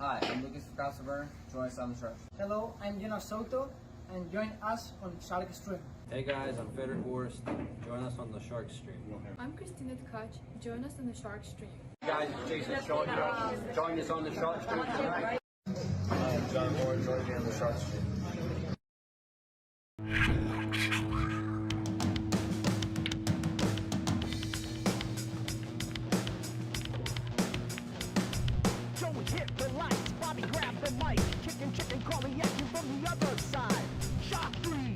Hi, I'm Lucas Casper. Join us on the church. Hello, I'm Salotto, and join us on Shark Stream. Hey guys, I'm Feder Horst. Join us on the Shark Stream. I'm Christina Tkach. Join us on the Shark Stream. Guys, it's Jason Short. Join us on the Shark Stream tonight. I'm John Moore. Join me on the Shark Street. Joey hit the lights, Bobby grabbed the mic, chicken, calling at you from the other side. Shark Stream,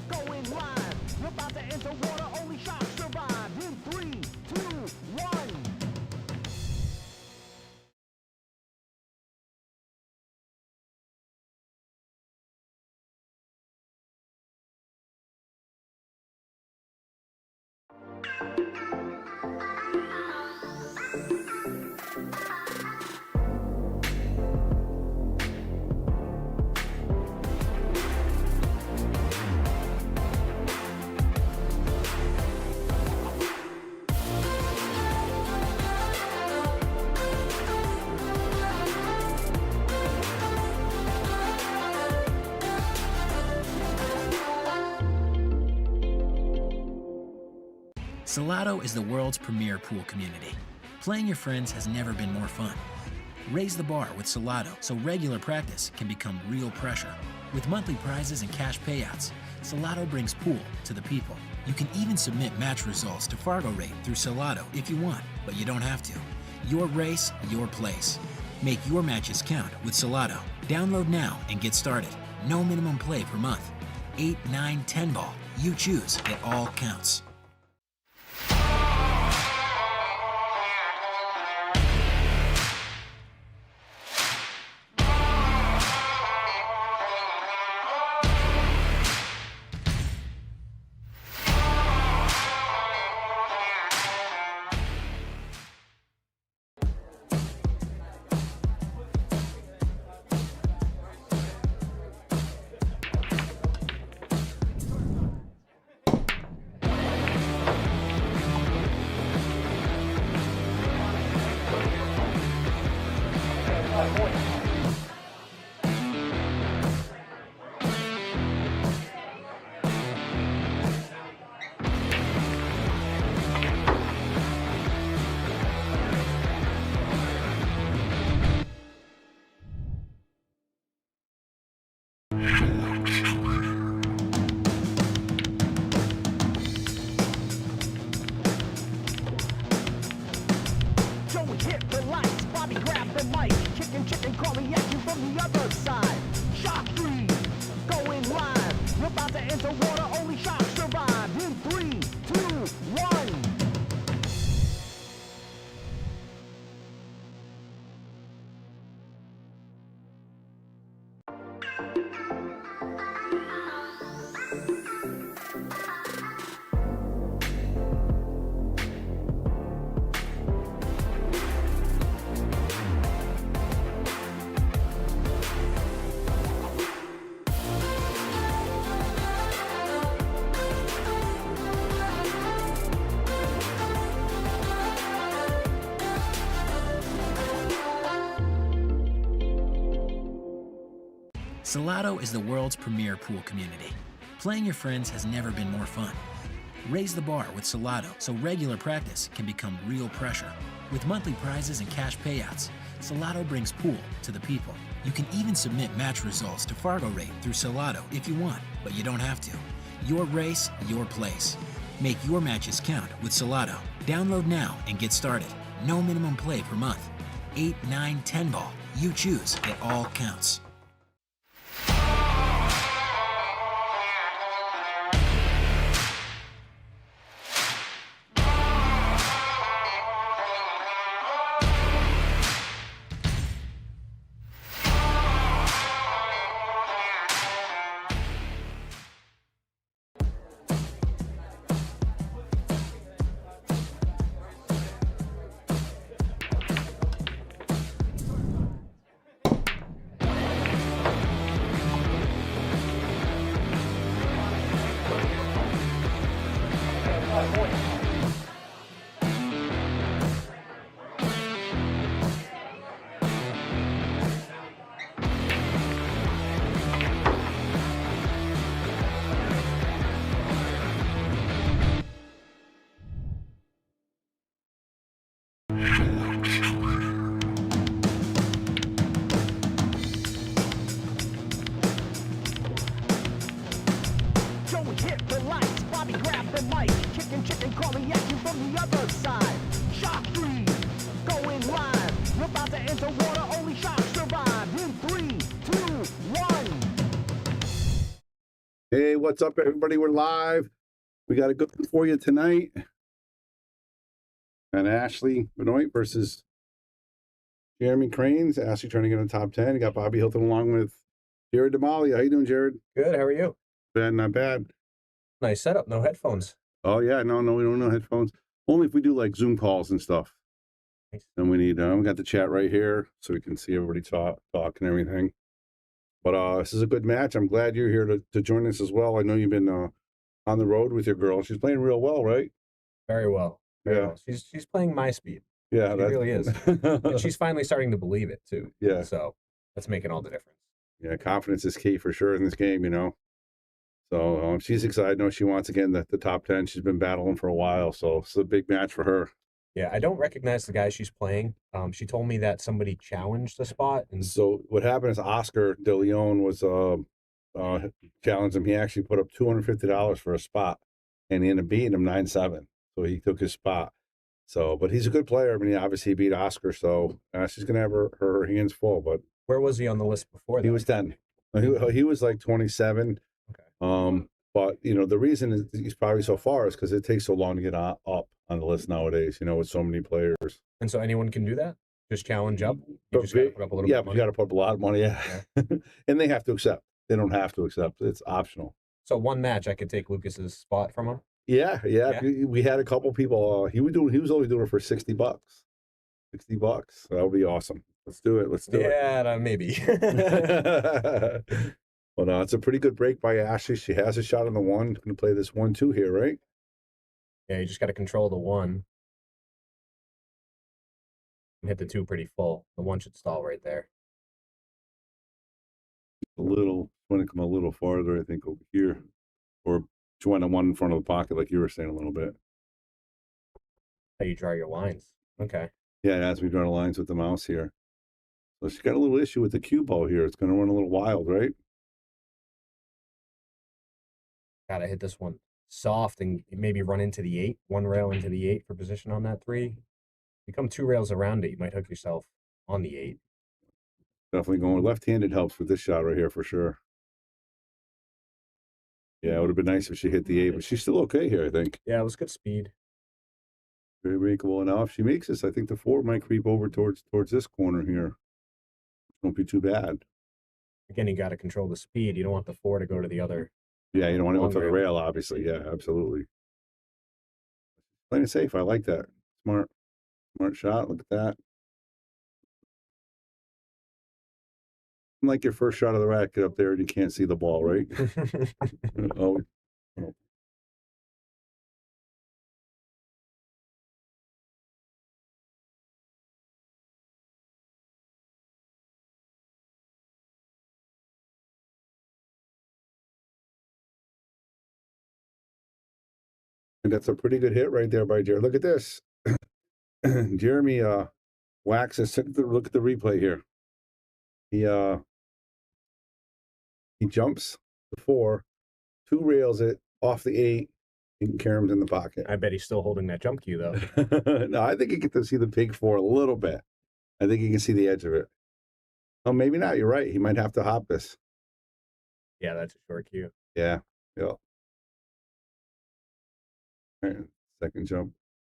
going live. We're about to enter water, only sharks survive. In 3, 2, 1. Salotto is the world's premier pool community. Playing your friends has never been more fun. Raise the bar with Salotto so regular practice can become real pressure. With monthly prizes and cash payouts, Salotto brings pool to the people. You can even submit match results to Fargo Rate through Salotto if you want, but you don't have to. Your race, your place. Make your matches count with Salotto. Download now and get started. No minimum play per month. 8, 9, 10 ball. You choose. It all counts. Joey hit the lights, Bobby grabbed the mic, chicken, calling at you from the other side. Shark Stream, going live. We're about to enter water, only sharks survive. In 3, 2, 1. Salotto is the world's premier pool community. Playing your friends has never been more fun. Raise the bar with Salotto so regular practice can become real pressure. With monthly prizes and cash payouts, Salotto brings pool to the people. You can even submit match results to Fargo Rate through Salotto if you want, but you don't have to. Your race, your place. Make your matches count with Salotto. Download now and get started. No minimum play per month. 8, 9, 10 ball. You choose. It all counts. Joey hit the lights, Bobby grabbed the mic, chicken, calling at you from the other side. Shock 3, going live. We're about to enter water, only shock survive. In 3, 2, 1. Hey, what's up, everybody? We're live. We got a good one for you tonight. And Ashley Benoit versus Jeremy Kranes. Ashley trying to get in the top 10. You got Bobby Hilton along with Jared Damali. How you doing, Jared? Good. How are you? Bad, not bad. Nice setup. No headphones. Oh, yeah. No, we don't know headphones. Only if we do like Zoom calls and stuff. Nice. Then we need, we got the chat right here so we can see everybody talk and everything. But this is a good match. I'm glad you're here to join us as well. I know you've been on the road with your girl. She's playing real well, right? Very well. Very well. She's playing my speed. Yeah, she really is. And she's finally starting to believe it too. Yeah. So that's making all the difference. Yeah, confidence is key for sure in this game, you know. So she's excited. No, she wants again the top 10. She's been battling for a while, so it's a big match for her. Yeah, I don't recognize the guy she's playing. She told me that somebody challenged the spot, and So what happened is Oscar De Leon was challenged him. He actually put up $250 for a spot, and he ended up beating him 9-7. So he took his spot. So, but he's a good player. I mean, obviously he beat Oscar, so she's gonna have her hands full. But where was he on the list before that? he was 10. He was like 27. Okay. But you know the reason is he's probably so far is because it takes so long to get up on the list nowadays. You know, with so many players. And so anyone can do that? Just challenge up? You But just gotta put up a little yeah, bit of but money? you got to put up a lot of money. Yeah, and they have to accept. They don't have to accept. It's optional. So one match, I could take Lucas's spot from him? Yeah. Yeah. We had a couple people. He was only doing it for $60. $60. That would be awesome. Let's do it. Let's do it. Yeah, maybe. Well, it's a pretty good break by Ashley. She has a shot on the one. Going to play this 1-2 here, right? Yeah, you just got to control the one. And hit the 2 pretty full. The 1 should stall right there. Want to come a little farther, I think, over here, or join the one in front of the pocket, like you were saying a little bit. How you draw your lines. Okay. Yeah, as we draw the lines with the mouse here. So she's got a little issue with the cue ball here. It's going to run a little wild, right? Gotta hit this one soft and maybe run into the 8, 1 rail into the 8 for position on that 3. You come 2 rails around it, you might hook yourself on the 8. Definitely going left-handed helps with this shot right here for sure. Yeah, it would have been nice if she hit the 8, but she's still okay here, I think. Yeah, it was good speed. Very makeable. And now if she makes this, I think the 4 might creep over towards this corner here. Won't be too bad. Again, you got to control the speed. You don't want the 4 to go to the other. Yeah, you don't want to go Long for the rail. rail, obviously. Yeah, absolutely. Playing it safe. I like that. Smart shot. Look at that. Like your first shot of the racket up there and you can't see the ball, right? Oh. And that's a pretty good hit right there by Jared. Look at this. Jeremy waxes. Look at the replay here. He jumps the 4, 2 rails it off the 8, and Karam's in the pocket. I bet he's still holding that jump cue, though. No, I think you get to see the big 4 a little bit. I think you can see the edge of it. Oh, maybe not. You're right. He might have to hop this. Yeah, that's a short cue. Yeah. All right, second jump.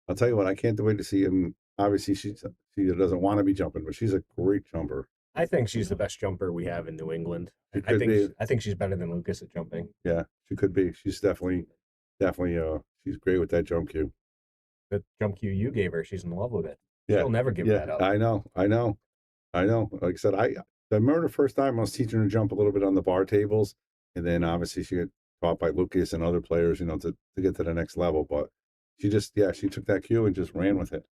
I'll tell you what, I can't wait to see him. Obviously, she doesn't want to be jumping, but she's a great jumper. I think she's the best jumper we have in New England. She could be. I think she's better than Lucas at jumping. Yeah, she could be. She's definitely, she's great with that jump cue. The jump cue you gave her, she's in love with it. Yeah. She'll never give that up. I know. Like I said, I remember the first time I was teaching her to jump a little bit on the bar tables, and then obviously she got taught by Lucas and other players, to get to the next level. But she took that cue and just ran with it.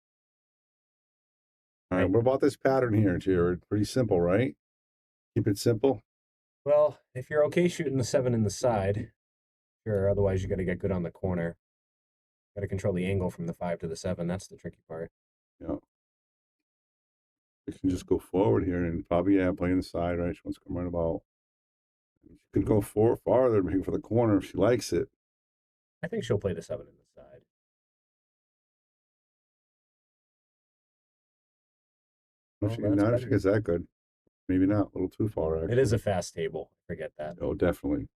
All right, what about this pattern here, Jared? Pretty simple, right? Keep it simple. Well, if you're okay shooting the 7 in the side, sure. Otherwise, you got to get good on the corner. Got to control the angle from the 5 to the 7. That's the tricky part. Yeah. She can just go forward here and probably, yeah, play in the side, right? She wants to come right about. She can go farther maybe for the corner if she likes it. I think she'll play the 7 in the side. If Oh, she, that's not if better. she gets that good. Maybe not. A little too far, actually. It is a fast table. Forget that. Oh, definitely.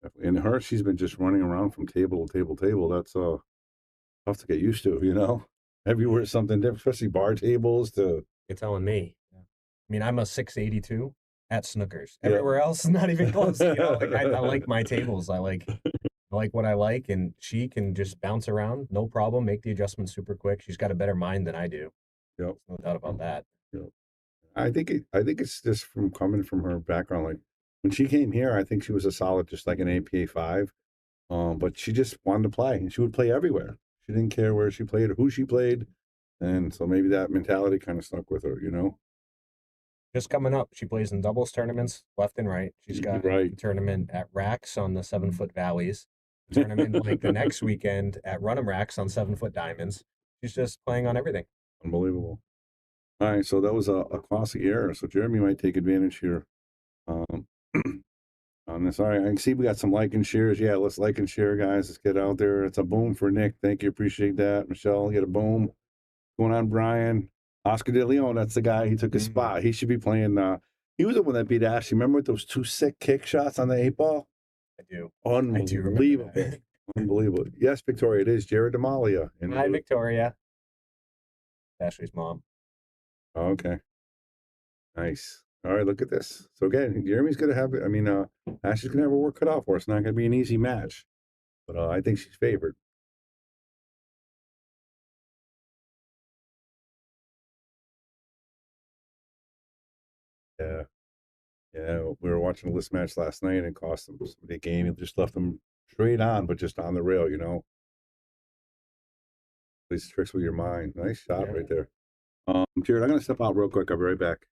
Definitely. And her, she's been just running around from table to table to table. That's tough to get used to, you know? Everywhere something different, especially bar tables to. You're telling me. I mean, I'm a 682 at snookers. Yeah. Everywhere else, not even close. You know, like I like my tables. I like what I like, and she can just bounce around, no problem, make the adjustments super quick. She's got a better mind than I do. Yep. No doubt about that. Yep. I think it's just from coming from her background. Like when she came here, I think she was a solid, just like an APA 5. But she just wanted to play, and she would play everywhere. She didn't care where she played or who she played, and so maybe that mentality kind of stuck with her, you know. Just coming up, she plays in doubles tournaments left and right. She's got a tournament at Racks on the 7-foot valleys. Tournament like the next weekend at Run'em Racks on 7-foot diamonds. She's just playing on everything. Unbelievable. All right, so that was a classic error. So Jeremy might take advantage here. On this. All right, I can see we got some like and shares. Yeah, let's like and share, guys. Let's get out there. It's a boom for Nick. Thank you. Appreciate that. Michelle, get a boom. Going on, Brian. Oscar De Leon, that's the guy. He took his spot. He should be playing. He was the one that beat Ashley. Remember those 2 sick kick shots on the 8-ball? I do. Unbelievable. Unbelievable. Yes, Victoria, it is Jared Demalia. Hi, Victoria. Ashley's mom. Oh, okay. Nice. All right, look at this. So again, Jeremy's going to have, Ashley's going to have her work cut off for us. It's not going to be an easy match, but I think she's favored. Yeah. Yeah, we were watching a list match last night and it cost them the game. It just left them straight on, but just on the rail, you know. Plays tricks with your mind. Nice shot right there. Jared, I'm going to step out real quick. I'll be right back.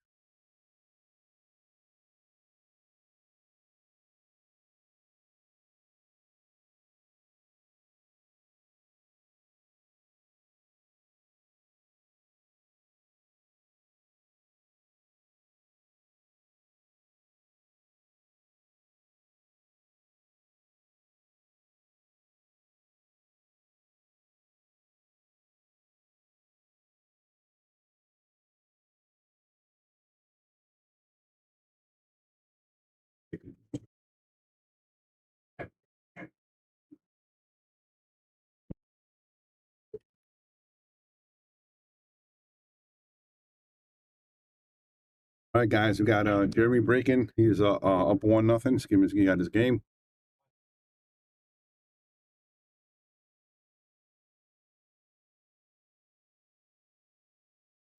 All right, guys, we got Jeremy breaking. He's up 1-0. He got his game.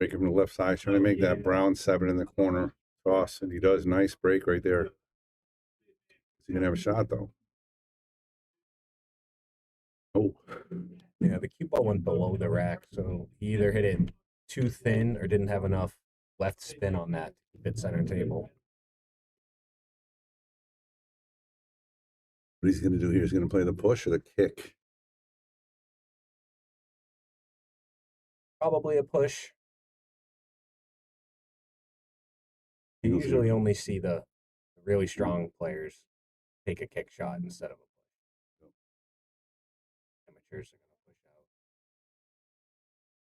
Breaking from the left side, trying to make that brown 7 in the corner toss, and he does. Nice break right there. He's gonna have a shot though. Oh, yeah, the cue ball went below the rack, so he either hit it too thin or didn't have enough left spin on that to keep it center table. what he's gonna do here is gonna play the push or the kick. Probably a push. You usually only see the really strong players take a kick shot instead of a push. Amateurs are going to push out.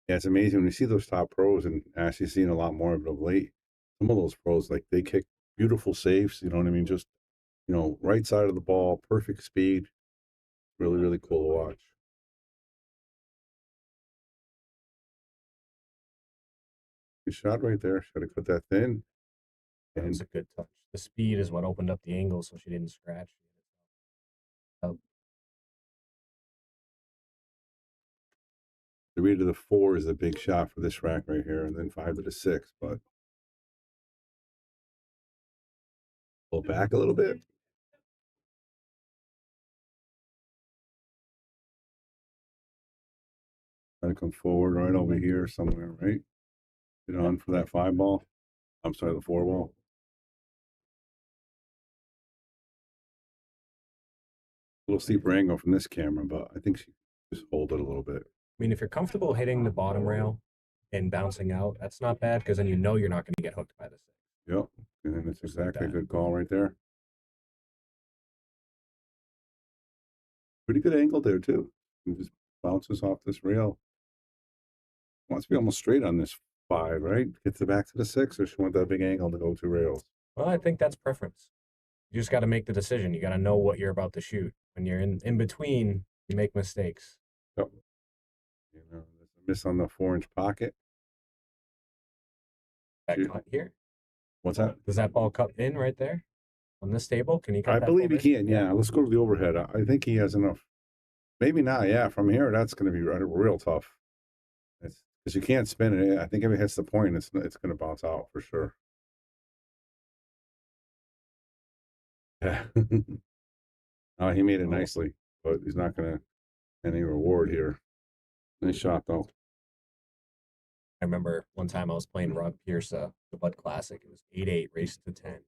Yeah, it's amazing when you see those top pros, and actually seeing a lot more of it of late. Some of those pros, like they kick beautiful saves. You know what I mean? Just right side of the ball, perfect speed. Really, really cool to watch. Good shot right there. Should have cut that thin. That was a good touch. The speed is what opened up the angle, so she didn't scratch. 3 to the 4 is a big shot for this rack right here, and then 5 to the 6. But pull back a little bit. Try to come forward right over here somewhere, right? Get on for that 5 ball. I'm sorry, the 4 ball. A little steeper angle from this camera, but I think she just hold it a little bit. I mean, if you're comfortable hitting the bottom rail, and bouncing out, that's not bad because then you know you're not going to get hooked by the 6. Yep. And it's exactly a good call right there. Pretty good angle there, too. It just bounces off this rail. Wants to be almost straight on this 5, right? Gets it back to the 6, or she want that big angle to go 2 rails? Well, I think that's preference. You just got to make the decision. You got to know what you're about to shoot. When you're in between, you make mistakes. Yep. You know, there's a miss on the 4-inch pocket. That cut here. What's that? Does that ball cut in right there on this table? Can you cut I that believe he ball in? can, yeah. Let's go to the overhead. I think he has enough. Maybe not, yeah. From here, that's going to be real tough. It's because you can't spin it. I think if it hits the point, it's going to bounce out for sure. Yeah. He made it nicely, but he's not going to any reward here. Nice shot, though. I remember one time I was playing Rod Pierce, the Bud Classic. It was 8-8, race to 10.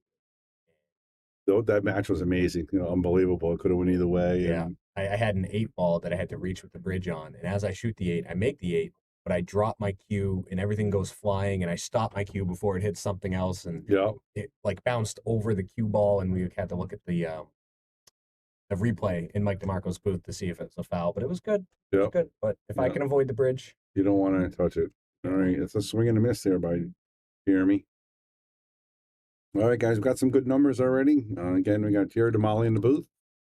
Though that match was amazing, unbelievable. It could have went either way. Yeah, I had an 8 ball that I had to reach with the bridge on, and as I shoot the 8, I make the 8, but I drop my cue, and everything goes flying, and I stop my cue before it hits something else, and it like bounced over the cue ball, and we had to look at the replay in Mike DeMarco's booth to see if it's a foul, but it was good. It was good, but if I can avoid the bridge, you don't want to touch it. All right, it's a swing and a miss there by Jeremy. All right, guys, we've got some good numbers already. Again, we got Jared Damali in the booth,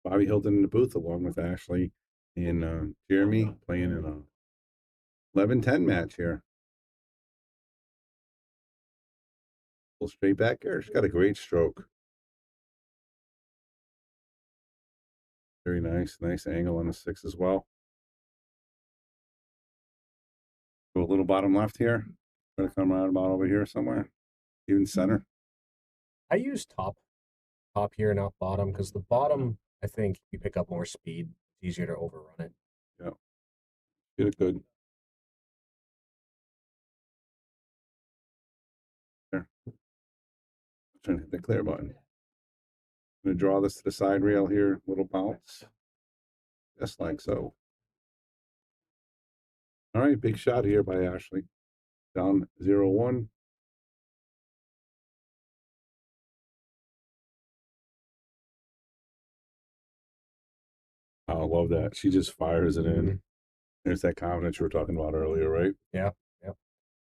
Bobby Hilton in the booth, along with Ashley and Jeremy playing in a 11-10 match here. Pull straight back here. She's got a great stroke. Very nice. Nice angle on the 6 as well. Go a little bottom left here. Going to come around about over here somewhere. Even center. I use top here, not bottom, because the bottom, I think you pick up more speed. It's easier to overrun it. Yeah. Get it good. There. Trying to hit the clear button. I'm going to draw this to the side rail here. Little bounce. Just like so. All right, big shot here by Ashley. Down 0-1. I love that. She just fires it in. There's that confidence you were talking about earlier, right? Yeah.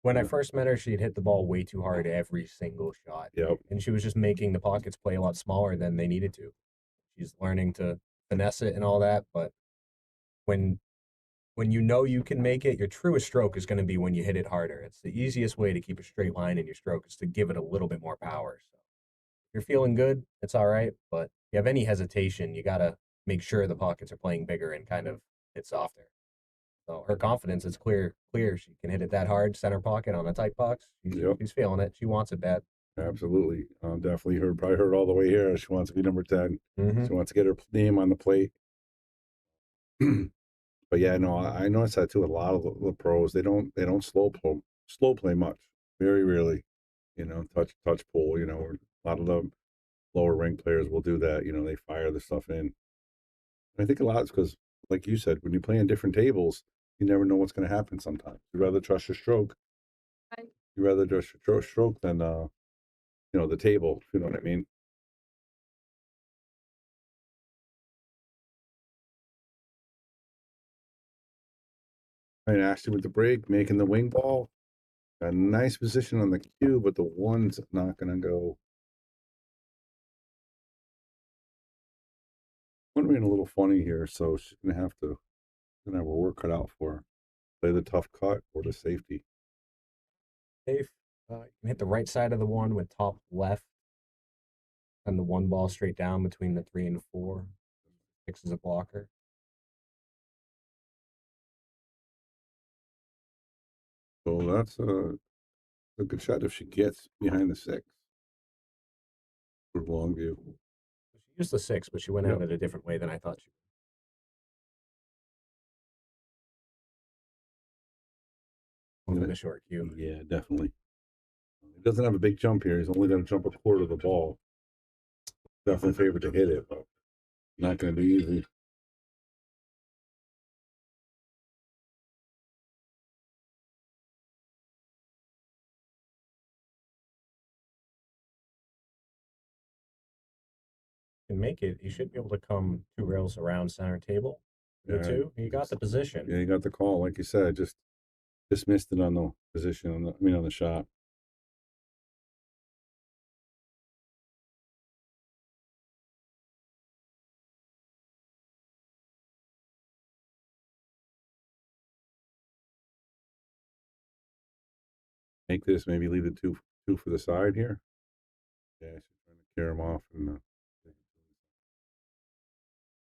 When I first met her, she'd hit the ball way too hard every single shot. Yep. And she was just making the pockets play a lot smaller than they needed to. She's learning to finesse it and all that, but when you know you can make it, your truest stroke is going to be when you hit it harder. It's the easiest way to keep a straight line in your stroke is to give it a little bit more power. So if you're feeling good, it's all right. But if you have any hesitation, you got to make sure the pockets are playing bigger and kind of hit softer. So her confidence is clear. She can hit it that hard, center pocket on a tight box. She's feeling it. She wants it bad. Absolutely. Definitely probably heard all the way here. She wants to be number 10. She wants to get her name on the plate. But yeah, no, I noticed that too. A lot of the pros, they don't slow play much. Very rarely, touch pull. Or a lot of the lower ranked players will do that. They fire the stuff in. I think a lot is because, like you said, when you play on different tables, you never know what's going to happen. Sometimes you'd rather trust your stroke. You'd rather trust your stroke than the table. If you know what I mean. All right, Ashley with the break, making the wing ball. Got a nice position on the cue, but the one's not going to go. Wondering a little funny here, so she's going to have her work cut out for her. Play the tough cut or the safety. Safe. You can hit the right side of the one with top left, and the 1 ball straight down between the 3 and 4. 6 is a blocker. So that's a good shot if she gets behind the 6. For long view. She used the 6, but she went at it a different way than I thought she would. With a short cue. Yeah, definitely. He doesn't have a big jump here. He's only going to jump a quarter of the ball. Definitely favored to hit it, but not going to be easy. can make it, you should be able to come 2 rails around center table. The Yeah, 2, you got the position. Yeah, you got the call, like you said. Just missed it on the position. On the shot. Make this, maybe leave the two for the side here. Yeah, she's trying to carry him off and.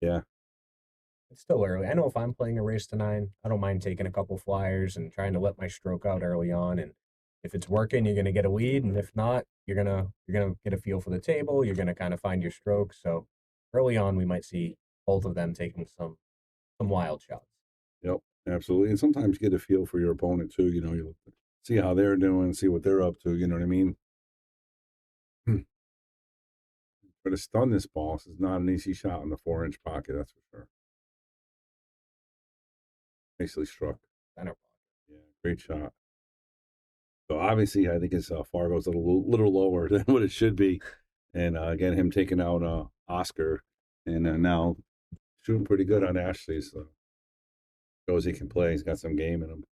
Yeah, It's still early. I know if I'm playing a race to 9, I don't mind taking a couple flyers and trying to let my stroke out early on. And if it's working, you're gonna get a lead, and if not, you're gonna get a feel for the table. You're gonna kind of find your stroke. So early on, we might see both of them taking some wild shots. Yep, absolutely. And sometimes you get a feel for your opponent too. You see how they're doing, see what they're up to. You know what I mean? But to stun this ball, this is not an easy shot in the 4-inch pocket. That's for sure. Nicely struck. Center Yeah, great shot. So obviously, I think his Fargo's a little lower than what it should be, and again, him taking out Oscar, and now shooting pretty good on Ashley. So shows he can play. He's got some game in him.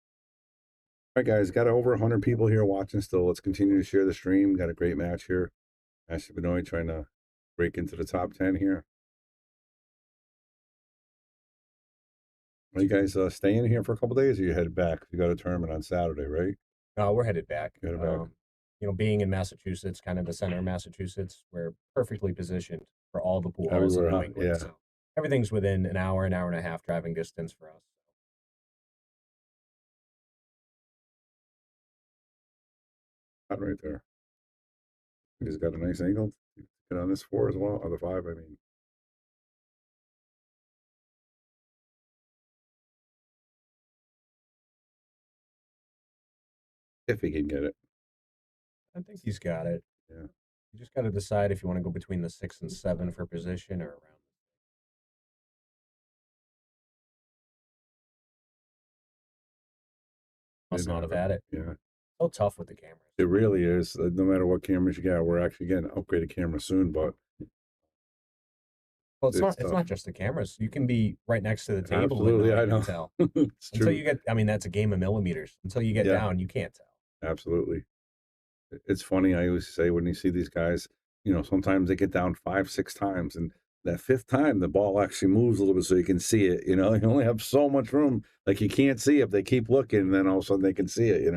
All right, guys, got over 100 people here watching still. Let's continue to share the stream. Got a great match here. Ashley Benoit trying to break into the top 10 here. Are you guys staying here for a couple days, or you headed back? You got a tournament on Saturday, right? We're headed back. Headed back. Being in Massachusetts, kind of the center of Massachusetts, we're perfectly positioned for all the pool halls in Everywhere, New huh? England. Yeah. So everything's within an hour and a half driving distance for us. Not right there. He's got a nice angle. Get on this 4 as well, or the 5, I mean. If he can get it. I think he's got it. Yeah. You just got to decide if you want to go between the 6 and 7 for position or around. Must not have had it. Yeah. So tough with the cameras. It really is. No matter what cameras you got, we're actually getting an upgraded camera soon, but well, it's not tough. just the cameras. You can be right next to the table. Absolutely, and I know. Tell. It's Until true. you get, I mean, that's a game of millimeters. Until you get down, you can't tell. Absolutely. It's funny. I always say when you see these guys, sometimes they get down 5, 6 times, and that 5th time the ball actually moves a little bit so you can see it. You only have so much room. Like you can't see if they keep looking, and then all of a sudden they can see it.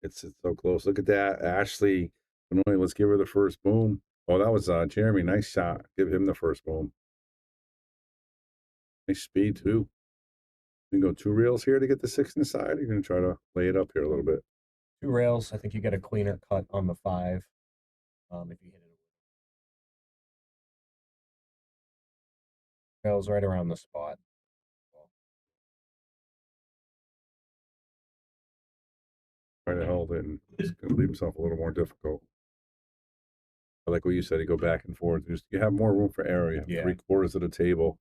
It's so close. Look at that, Ashley. Let's give her the first boom. Oh, that was Jeremy. Nice shot. Give him the first boom. Nice speed too. You can go 2 reels here to get the 6 inside. You're gonna try to lay it up here a little bit. 2 rails. I think you get a cleaner cut on the 5. If you hit it. Rails right around the spot. Try to hold it, and it's gonna leave himself a little more difficult. But like what you said, you go back and forth. You have more room for error. You have 3/4 of the table.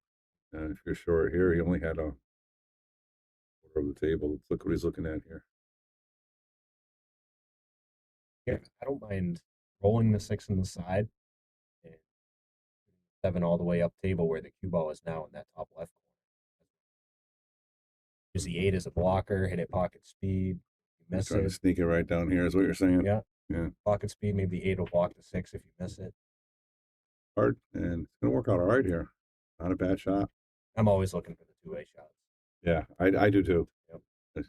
And if you're short here, he only had a quarter of the table. Let's look what he's looking at here. Yeah, I don't mind rolling the 6 on the side and 7 all the way up table where the cue ball is now in that top left corner. Use the 8 as a blocker, hit it pocket speed. You miss Trying to it. sneak it right down here is what you're saying. Yeah. Yeah. Pocket speed, maybe the 8 will block the 6 if you miss it. Hard, and it's gonna work out all right here. Not a bad shot. I'm always looking for the 2-way shots. Yeah, I do too. Yep.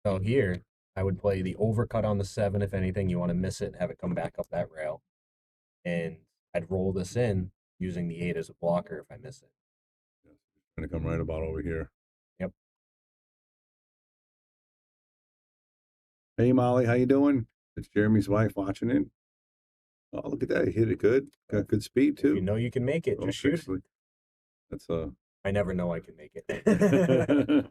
So here, I would play the overcut on the 7 if anything. You want to miss it, have it come back up that rail. And I'd roll this in using the 8 as a blocker if I miss it. It's gonna come right about over here. Yep. Hey Molly, how you doing? It's Jeremy's wife watching it. Oh, look at that. He hit it good. Got good speed too. If you know you can make it, just shoot. That's I never know I can make it.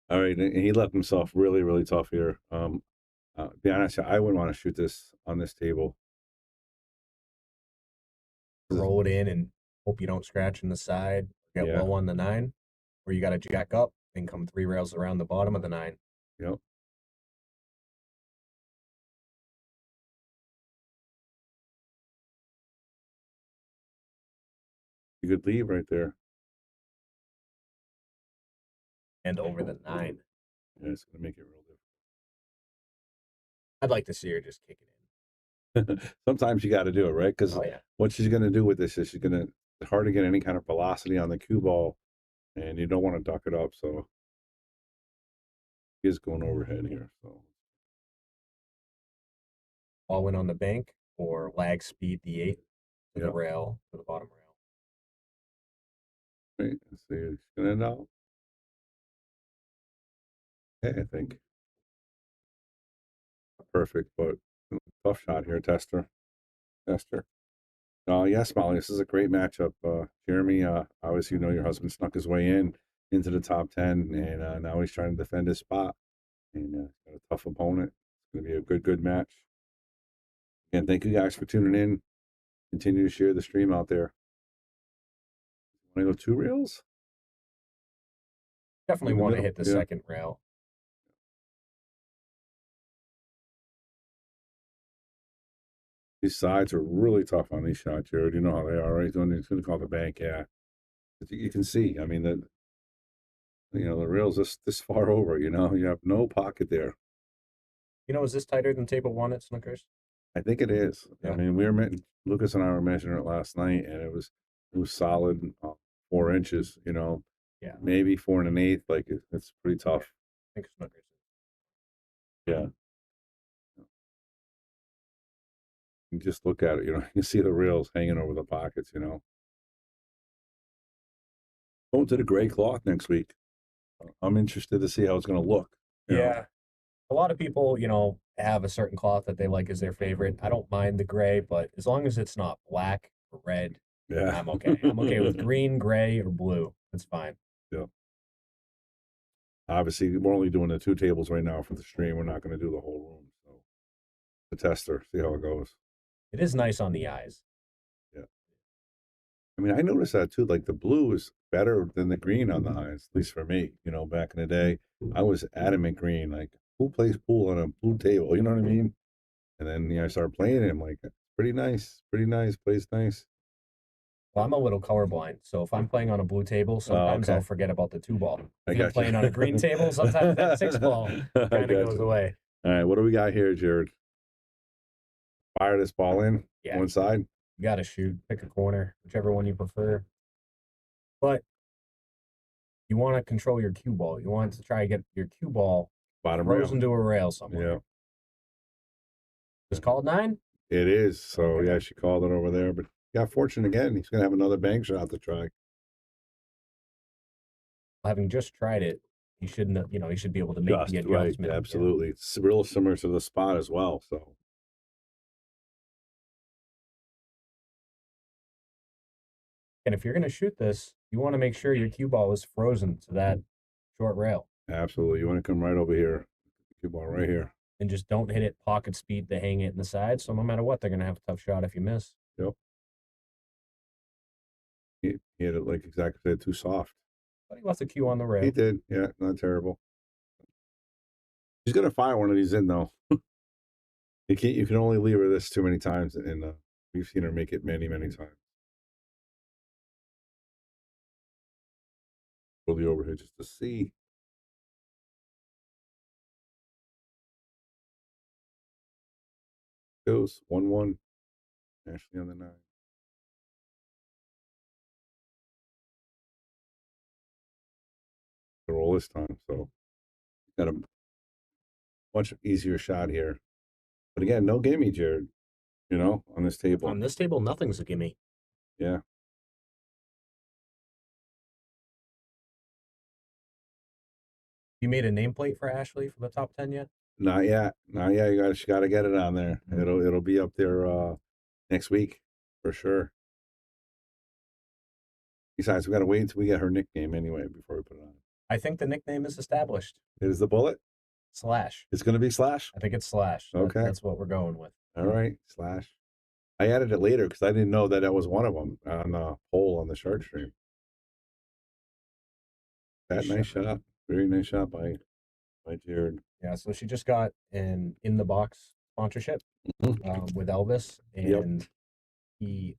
All right, and he left himself really, really tough here. Be honest, I wouldn't want to shoot this on this table. Roll it in and hope you don't scratch in the side, get low on the 9, or you got to jack up and come 3 rails around the bottom of the 9. Yep. You could leave right there. And over the 9. Yeah, it's gonna make it real I'd like to see her just kick it difficult. Sometimes you got to do it, right? Because Oh, yeah. what she's gonna do with this is she's gonna it's hard to get any kind of velocity on the cue ball, and you don't want to duck it up. So he is going overhead here. So Ball went on the bank or lag speed D8 to the rail, to the bottom rail. Right, let's see, it's gonna end out. Okay, I think. Perfect, but tough shot here, Tester. Oh, yes, Molly, this is a great matchup. Jeremy, obviously, you know your husband snuck his way into the top 10, and now he's trying to defend his spot. And he's got a tough opponent. It's going to be a good match. Again, thank you guys for tuning in. Continue to share the stream out there. Want to go 2 reels? Definitely want to hit the second rail. These sides are really tough on these shots, Jared. You know how they are, right? It's going to call the bank, yeah. But you can see, I mean, the rail's this far over, you have no pocket there. Is this tighter than table 1 at Snookers? I think it is. Yeah. I mean, Lucas and I were measuring it last night, and it was solid 4 inches, Yeah. Maybe 4 1/8. Like, it's pretty tough. I think Snookers. Yeah. You just look at it, you see the rails hanging over the pockets, Going to the gray cloth next week. I'm interested to see how it's going to look. Yeah. A lot of people, have a certain cloth that they like as their favorite. I don't mind the gray, but as long as it's not black or red, Yeah. I'm okay. I'm okay with green, gray, or blue. That's fine. Yeah. Obviously, we're only doing the 2 tables right now for the stream. We're not going to do the whole room. So the tester, see how it goes. It is nice on the eyes. Yeah. I mean, I noticed that too. Like, the blue is better than the green on the eyes, at least for me. Back in the day, I was adamant green. Like, who plays pool on a blue table? You know what I mean? And then I started playing it. I'm like, pretty nice, plays nice. Well, I'm a little colorblind, so if I'm playing on a blue table, sometimes I'll forget about the 2-ball. If I'm playing on a green table, sometimes that 6-ball kind of goes away. All right, what do we got here, Jared? Fire this ball in, one side. You got to shoot, pick a corner, whichever one you prefer. But you want to control your cue ball. You want to try to get your cue ball bottom frozen to a rail somewhere. Yeah. It's called 9? It is. So, yeah, she called it over there. But got fortune again. He's going to have another bank shot to try. Having just tried it, you shouldn't, you should be able to make the adjustment. Right, absolutely. Yeah. It's real similar to the spot as well. So. And if you're going to shoot this, you want to make sure your cue ball is frozen to that short rail. Absolutely. You want to come right over here. Cue ball right here. And just don't hit it pocket speed to hang it in the side. So no matter what, they're going to have a tough shot if you miss. Yep. He hit it like exactly too soft. But he left the cue on the rail. He did. Yeah, not terrible. He's going to fire one of these in, though. You can only leave her this too many times. And we've seen her make it many, many times. Pull the overhead just to see. Goes 1-1. Ashley on the 9. The roll this time, so got a much easier shot here. But again, no gimme, Jared. On this table. On this table, nothing's a gimme. Yeah. You made a nameplate for Ashley for the top 10 yet? Not yet. She got to get it on there. It'll be up there next week for sure. Besides, we got to wait until we get her nickname anyway before we put it on. I think the nickname is established. It is the bullet? Slash. It's going to be Slash? I think it's Slash. Okay. That's what we're going with. All right, Slash. I added it later because I didn't know that was one of them on the poll on the shark stream. That nice shot. Very nice shot by Jared. Yeah, so she just got an in the box sponsorship with Elvis, and he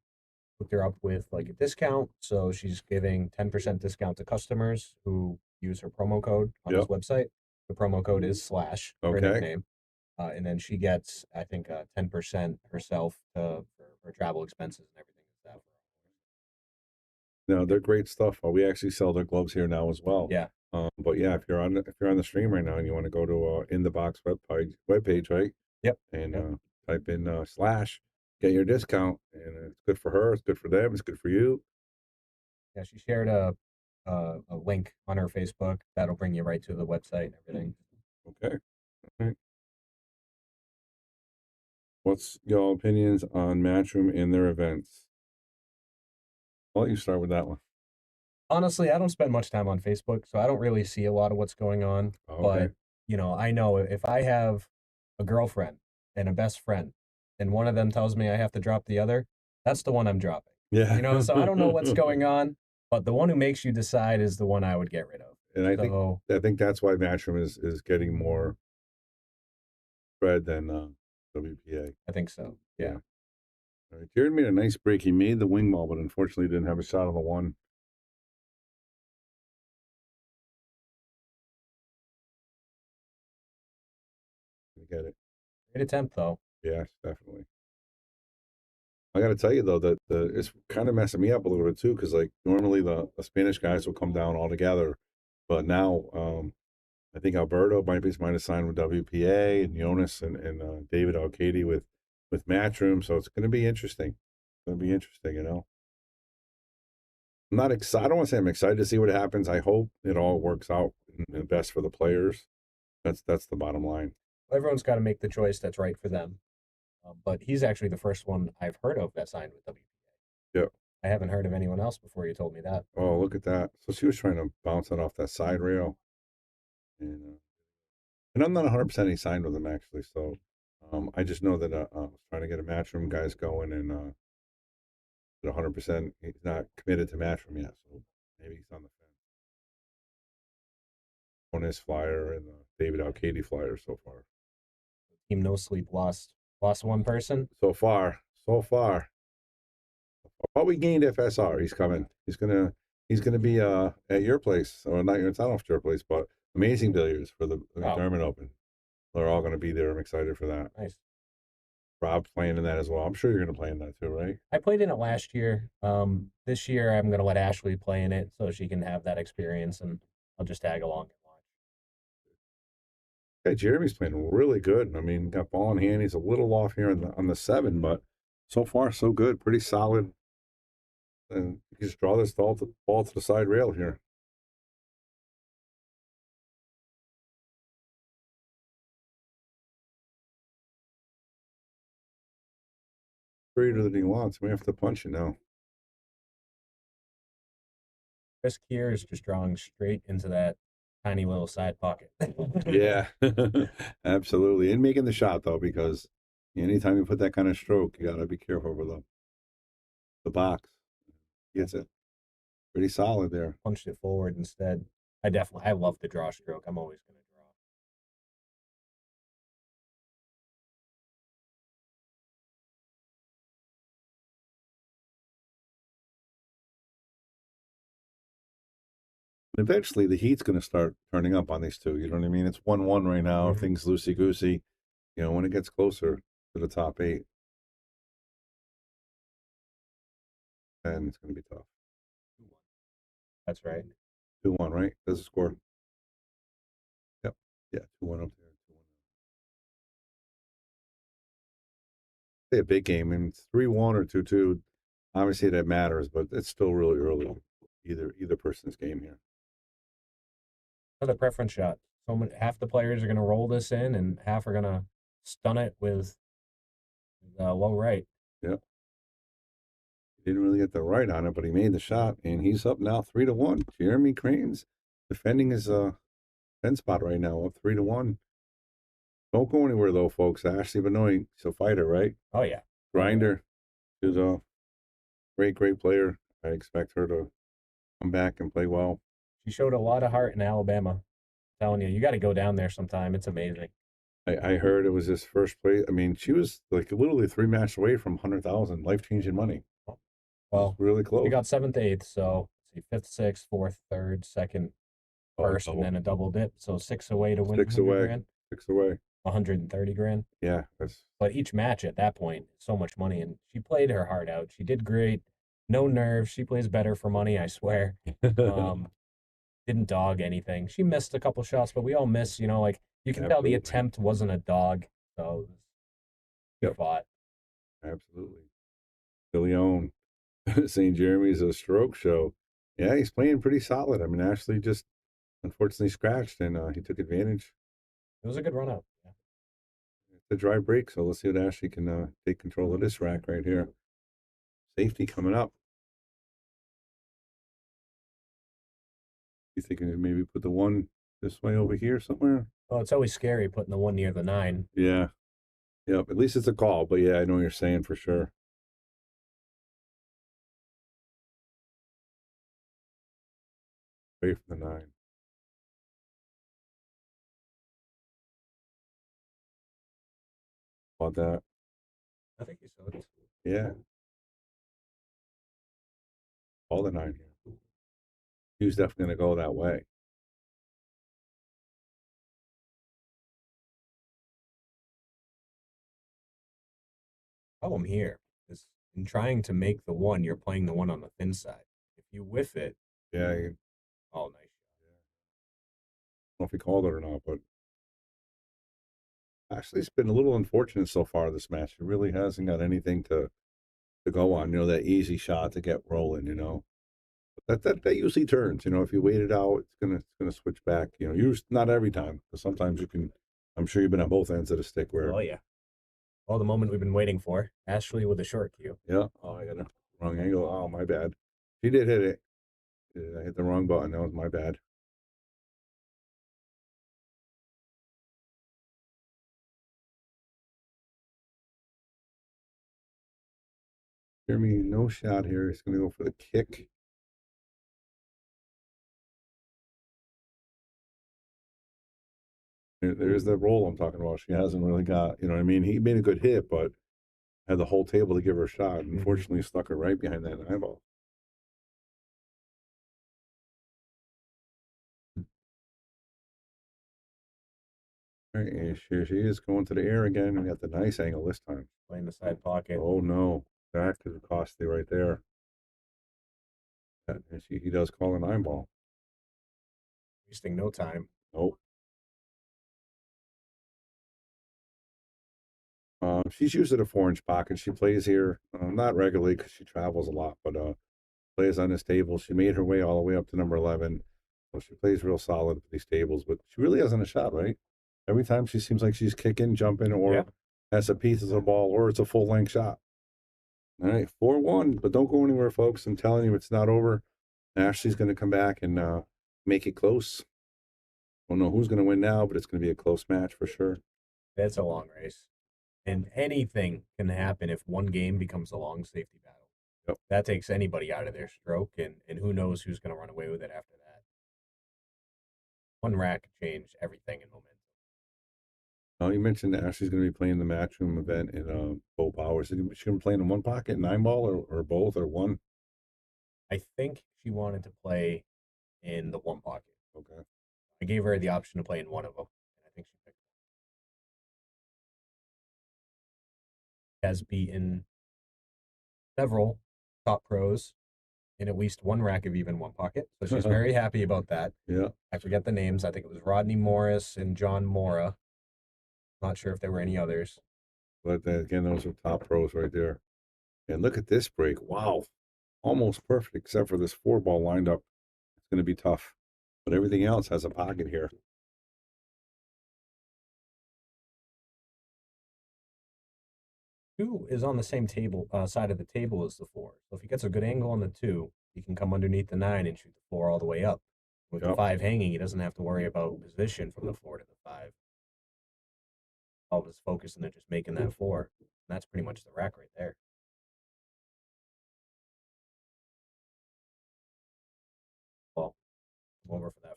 hooked her up with like a discount. So she's giving 10% discount to customers who use her promo code on this website. The promo code is Slash, her nickname. And then she gets, I think, 10% herself for her travel expenses and everything like that. No, they're great stuff. We actually sell their gloves here now as well. Yeah. But yeah, if you're on the stream right now and you want to go to In the Box webpage, right? Yep. And type in Slash, get your discount, and it's good for her, it's good for them, it's good for you. Yeah, she shared a link on her Facebook that'll bring you right to the website and everything. Okay. All right. What's your opinions on Matchroom and their events? I'll let you start with that one. Honestly, I don't spend much time on Facebook, so I don't really see a lot of what's going on. Okay. But, you know, I know if I have a girlfriend and a best friend, and one of them tells me I have to drop the other, that's the one I'm dropping. Yeah. You know, so I don't know what's going on, but the one who makes you decide is the one I would get rid of. And I think that's why Matchroom is getting more spread than WPA. I think so. Yeah. All right. Jared made a nice break. He made the wing ball, but unfortunately didn't have a shot on the one. Get it. Great attempt, though. Yes, definitely. I got to tell you though that it's kind of messing me up a little bit too, because like normally the Spanish guys will come down all together, but now I think Alberto might have signed with WPA, and Jonas and David Alcady with Matchroom, so it's going to be interesting. It's going to be interesting, you know. I'm not excited. I don't want to say I'm excited to see what happens. I hope it all works out and best for the players. That's the bottom line. Everyone's got to make the choice that's right for them. But he's actually the first one I've heard of that signed with WPA. Yeah. I haven't heard of anyone else before you told me that. Oh, look at that. So she was trying to bounce it off that side rail. And I'm not 100% he signed with him, actually. So I just know that I was trying to get a Matchroom guys going, and at 100% he's not committed to Matchroom yet. So maybe he's on the fence. On his flyer and the David Alcady flyer so far. Team No Sleep lost one person? So far. But we gained FSR. He's coming. He's gonna be at your place, or not your place, but Amazing Billiards for the McDermott Open. They're all gonna be there. I'm excited for that. Nice. Rob's playing in that as well. I'm sure you're gonna play in that too, right? I played in it last year. This year I'm gonna let Ashley play in it so she can have that experience, and I'll just tag along and watch. Okay, Jeremy's playing really good. I mean, got ball in hand. He's a little off here on the 7, but so far so good. Pretty solid. And you can just draw this ball to the side rail here. Greater than he wants. We have to punch it now. Chris Kier is just drawing straight into that tiny little side pocket. Yeah, absolutely. And making the shot, though, because anytime you put that kind of stroke, you got to be careful with the box. Gets it. Pretty solid there. Punched it forward instead. I love the draw stroke. I'm always going to draw. Eventually, the heat's going to start turning up on these two. You know what I mean? It's 1-1 right now. Mm-hmm. Everything's loosey-goosey. You know, when it gets closer to the top 8, then it's going to be tough. That's right. 2-1, right? That's the score. Yep. Yeah, 2-1 up there. 2-1. A big game, and 3-1 or 2-2. Obviously, that matters, but it's still really early. Either person's game here. Another preference shot. Half the players are going to roll this in, and half are going to stun it with low right. Yep. He didn't really get the right on it, but he made the shot, and he's up now 3-1. Jeremy Kranes defending his 10 spot right now, up 3-1. Don't go anywhere though, folks. Ashley Benoit, she's a fighter, right? Oh yeah, grinder. She's a great player. I expect her to come back and play well. She showed a lot of heart in Alabama. I'm telling you got to go down there sometime. It's amazing. I heard it was his first place. I mean, she was like literally 3 matches away from 100,000 life-changing money. Well, really close. we got 7th, 8th, so let's see, 5th, 6th, 4th, 3rd, 2nd, 1st, and then a double dip. So 6 away to win 6 100 away. grand. 6 away. 130 grand. Yeah, that's. But each match at that point, so much money, and she played her heart out. She did great. No nerves. She plays better for money, I swear. Didn't dog anything. She missed a couple shots, but we all miss. You know, like you can tell the attempt wasn't a dog. So Yep. fought. Absolutely. Leon, St. Jeremy's a stroke show. Yeah, he's playing pretty solid. I mean, Ashley just unfortunately scratched, and he took advantage. It was a good run out. Yeah. It's a dry break, so let's see what Ashley can take control of this rack right here. Safety coming up. You thinking maybe put the one this way over here somewhere? Well, it's always scary putting the one near the 9. Yeah. Yep. At least it's a call, but yeah, I know what you're saying for sure. Away from the 9. About that. I think you saw it. Yeah. All the 9 here. He was definitely going to go that way. Problem here is in trying to make the 1, you're playing the 1 on the thin side. If you whiff it, yeah. Oh, nice. Yeah. I don't know if he called it or not, but actually, it's been a little unfortunate so far this match. It really hasn't got anything to go on. You know, that easy shot to get rolling. You know, but that usually turns. You know, if you wait it out, it's gonna switch back. You know, usually not every time, but sometimes you can. I'm sure you've been on both ends of the stick where. Oh yeah. Oh, the moment we've been waiting for. Ashley with a short cue. Yeah. Oh, I got a wrong angle. Oh, my bad. She did hit it. I hit the wrong button. That was my bad. Jeremy, no shot here. He's going to go for the kick. There's the roll I'm talking about. She hasn't really got, you know what I mean? He made a good hit, but had the whole table to give her a shot. Unfortunately, stuck her right behind that 9 ball. All right, and here she is going to the air again. We got the nice angle this time. Playing the side pocket. Oh, no. That could have costly right there. And he does call a 9 ball. Wasting no time. Nope. She's used a 4-inch pocket. She plays here, not regularly because she travels a lot, but plays on this table. She made her way all the way up to number 11. So she plays real solid with these tables, but she really hasn't a shot, right? Every time she seems like she's kicking, jumping, or has a piece of the ball, or it's a full-length shot. All right, 4-1, but don't go anywhere, folks. I'm telling you, it's not over. Ashley's going to come back and make it close. Don't know who's going to win now, but it's going to be a close match for sure. It's a long race. And anything can happen if one game becomes a long safety battle. Yep. That takes anybody out of their stroke, and who knows who's going to run away with it after that. One rack could change everything in momentum. Oh, you mentioned that Ashley's going to be playing the Matchroom event in Bo Powers. Is she going to be playing in one pocket, 9 ball, or both, or one? I think she wanted to play in the one pocket. Okay. I gave her the option to play in one of them, and I think she picked one. Has beaten several top pros in at least one rack of even one pocket, so she's very happy about that. Yeah. I forget the names. I think it was Rodney Morris and John Mora. Not sure if there were any others. But again, those are top pros right there. And look at this break. Wow. Almost perfect, except for this 4 ball lined up. It's going to be tough. But everything else has a pocket here. Two is on the same table side of the table as the 4. So if he gets a good angle on the 2, he can come underneath the 9 and shoot the 4 all the way up. With the 5 hanging, he doesn't have to worry about position from the 4 to the 5. All of his focus and then just making that 4. And that's pretty much the rack right there. Well, I'm over for that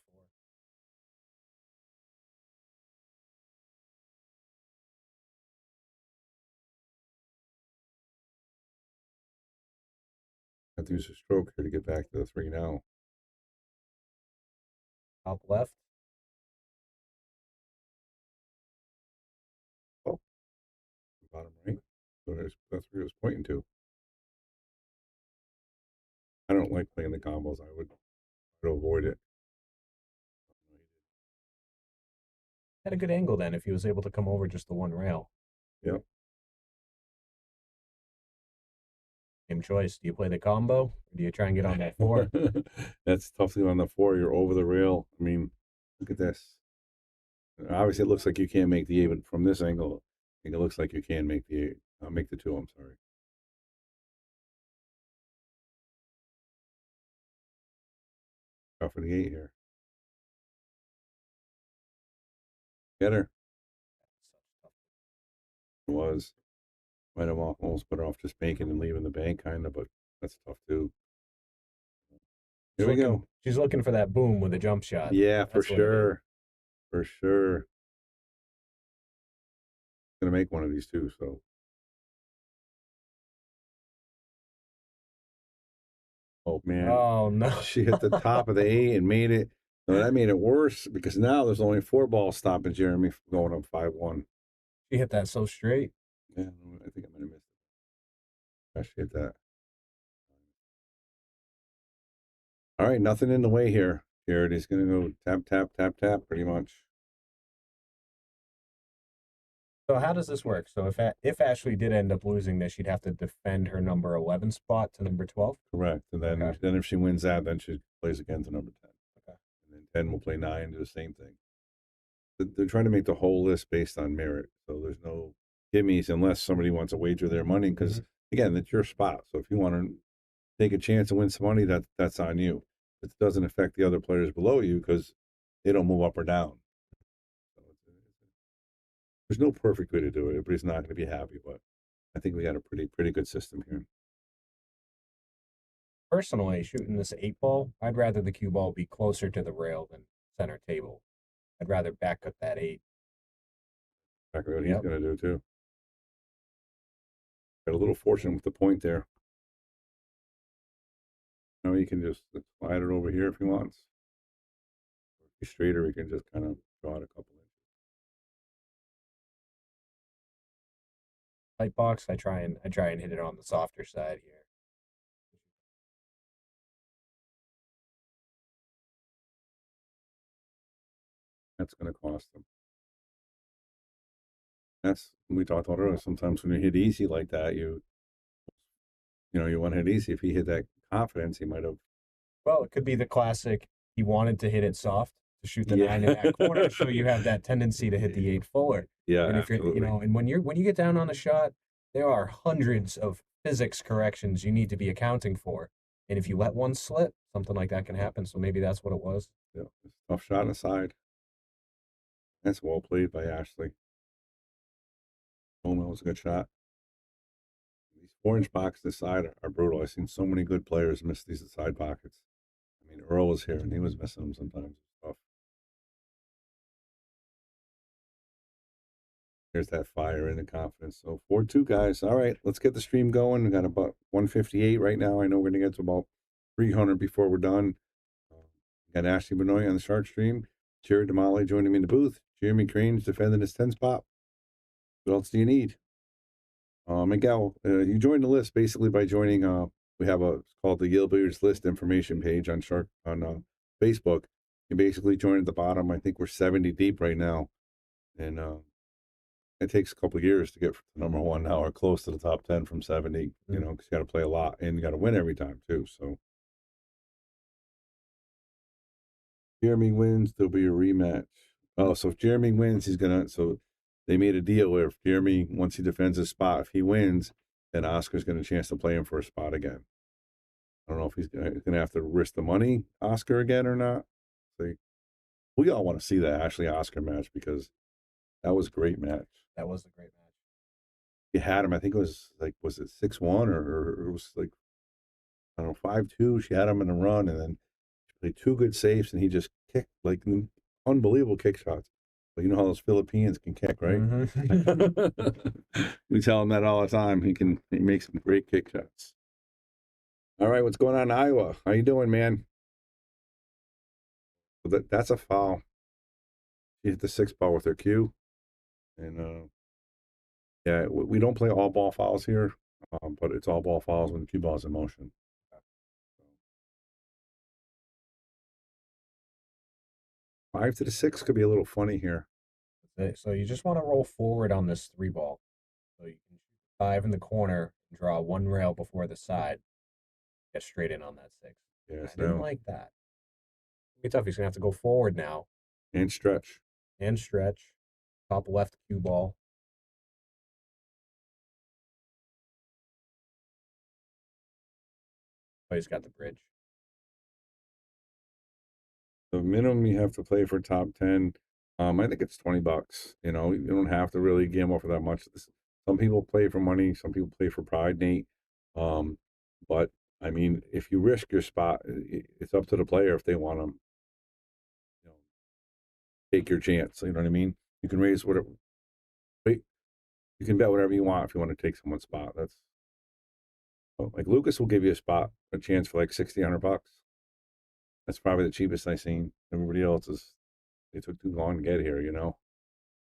4. have to use a stroke here to get back to the 3 now. Top left. Oh, bottom right. So that's where it was pointing to. I don't like playing the combos. I would avoid it. Had a good angle then if he was able to come over just the one rail. Yep. Same choice. Do you play the combo or do you try and get on that 4? That's tough to get on the 4. You're over the rail. I mean, look at this. Obviously, it looks like you can't make the 8, but from this angle, I think it looks like you can make the 8. I'll make the 2, I'm sorry. Go for the 8 here. Get her. It was. Might have almost put her off just banking and leaving the bank, kind of, but that's tough too. Here we go. She's looking for that boom with a jump shot. Yeah, for sure. For sure. Gonna make one of these too, so. Oh man. Oh no. She hit the top of the 8 and made it. No, that made it worse because now there's only 4 balls stopping Jeremy from going up 5-1. She hit that so straight. Yeah, I think I might have missed it. She hit that. All right, nothing in the way here. Jared is going to go tap, tap, tap, tap, pretty much. So how does this work? So if Ashley did end up losing this, she'd have to defend her number 11 spot to number 12? Correct. And then, then if she wins that, then she plays again to number 10. Okay. And then 10 will play 9, do the same thing. They're trying to make the whole list based on merit. So there's no gimmies unless somebody wants to wager their money because, again, it's your spot. So if you want to take a chance to win some money, that's on you. It doesn't affect the other players below you because they don't move up or down. So there's no perfect way to do it. Everybody's not going to be happy, but I think we got a pretty good system here. Personally, shooting this 8 ball, I'd rather the cue ball be closer to the rail than center table. I'd rather back up that 8. Exactly what he's going to do too. Got a little fortunate with the point there. Now he can just slide it over here if he wants. If he's straighter, he can just kind of draw it a couple inches. Light box, I try and hit it on the softer side here. That's going to cost them. That's we talked about earlier. Sometimes when you hit easy like that, you want to hit easy. If he hit that confidence, he might have. Well, it could be the classic. He wanted to hit it soft to shoot the 9 in that corner, so you have that tendency to hit the 8 fuller. Yeah, and if absolutely. And when you get down on a shot, there are hundreds of physics corrections you need to be accounting for, and if you let one slip, something like that can happen. So maybe that's what it was. Yeah, tough shot on the side. That's well played by Ashley. Oh, that was a good shot. These 4-inch pockets this side are brutal. I've seen so many good players miss these side pockets. I mean, Earl was here and he was missing them sometimes. Tough. There's that fire and the confidence. So 4-2, guys. All right, let's get the stream going. We got about 158 right now. I know we're going to get to about 300 before we're done. Got Ashley Benoit on the Shark stream. Jared Damali joining me in the booth. Jeremy Kranes defending his 10 spot. What else do you need? Miguel, you joined the list basically by joining. We have it's called the Yale Billiards List information page on Facebook. You basically joined at the bottom. I think we're 70 deep right now, and it takes a couple of years to get to number 1 now or close to the top 10 from 70. You know, because you got to play a lot and you got to win every time too. So Jeremy wins, there'll be a rematch. Oh, so if Jeremy wins, so they made a deal where if Jeremy, once he defends his spot, if he wins, then Oscar's going to have a chance to play him for a spot again. I don't know if he's going to have to risk the money, Oscar, again or not. So we all want to see that Ashley-Oscar match because that was a great match. That was a great match. You had him, I think it was was it 6-1 or it was like, I don't know, 5-2. She had him in a run and then she played 2 good saves and he just kicked like unbelievable kick shots. But you know how those Filipinos can kick, right? We tell him that all the time. He makes some great kick shots. All right, what's going on in Iowa? How you doing, man? Well, that's a foul. She hit the 6 ball with her cue. And, yeah, we don't play all ball fouls here, but it's all ball fouls when the cue ball's in motion. 5 to the 6 could be a little funny here. So you just want to roll forward on this 3 ball. So you can shoot 5 in the corner, draw 1 rail before the side, get straight in on that 6. Yes, I didn't like that. It'll be tough. He's gonna have to go forward now and stretch. and stretch. Top left cue ball. Oh, he's got the bridge. The minimum you have to play for top 10, I think it's $20. You know, you don't have to really gamble for that much. Some people play for money, some people play for pride, Nate. But I mean, if you risk your spot, it's up to the player if they want to, you know, take your chance. You know what I mean? You can raise whatever. Wait, you can bet whatever you want if you want to take someone's spot. That's like Lucas will give you a chance for like $100. That's probably the cheapest I've seen. Everybody else they took too long to get here, you know.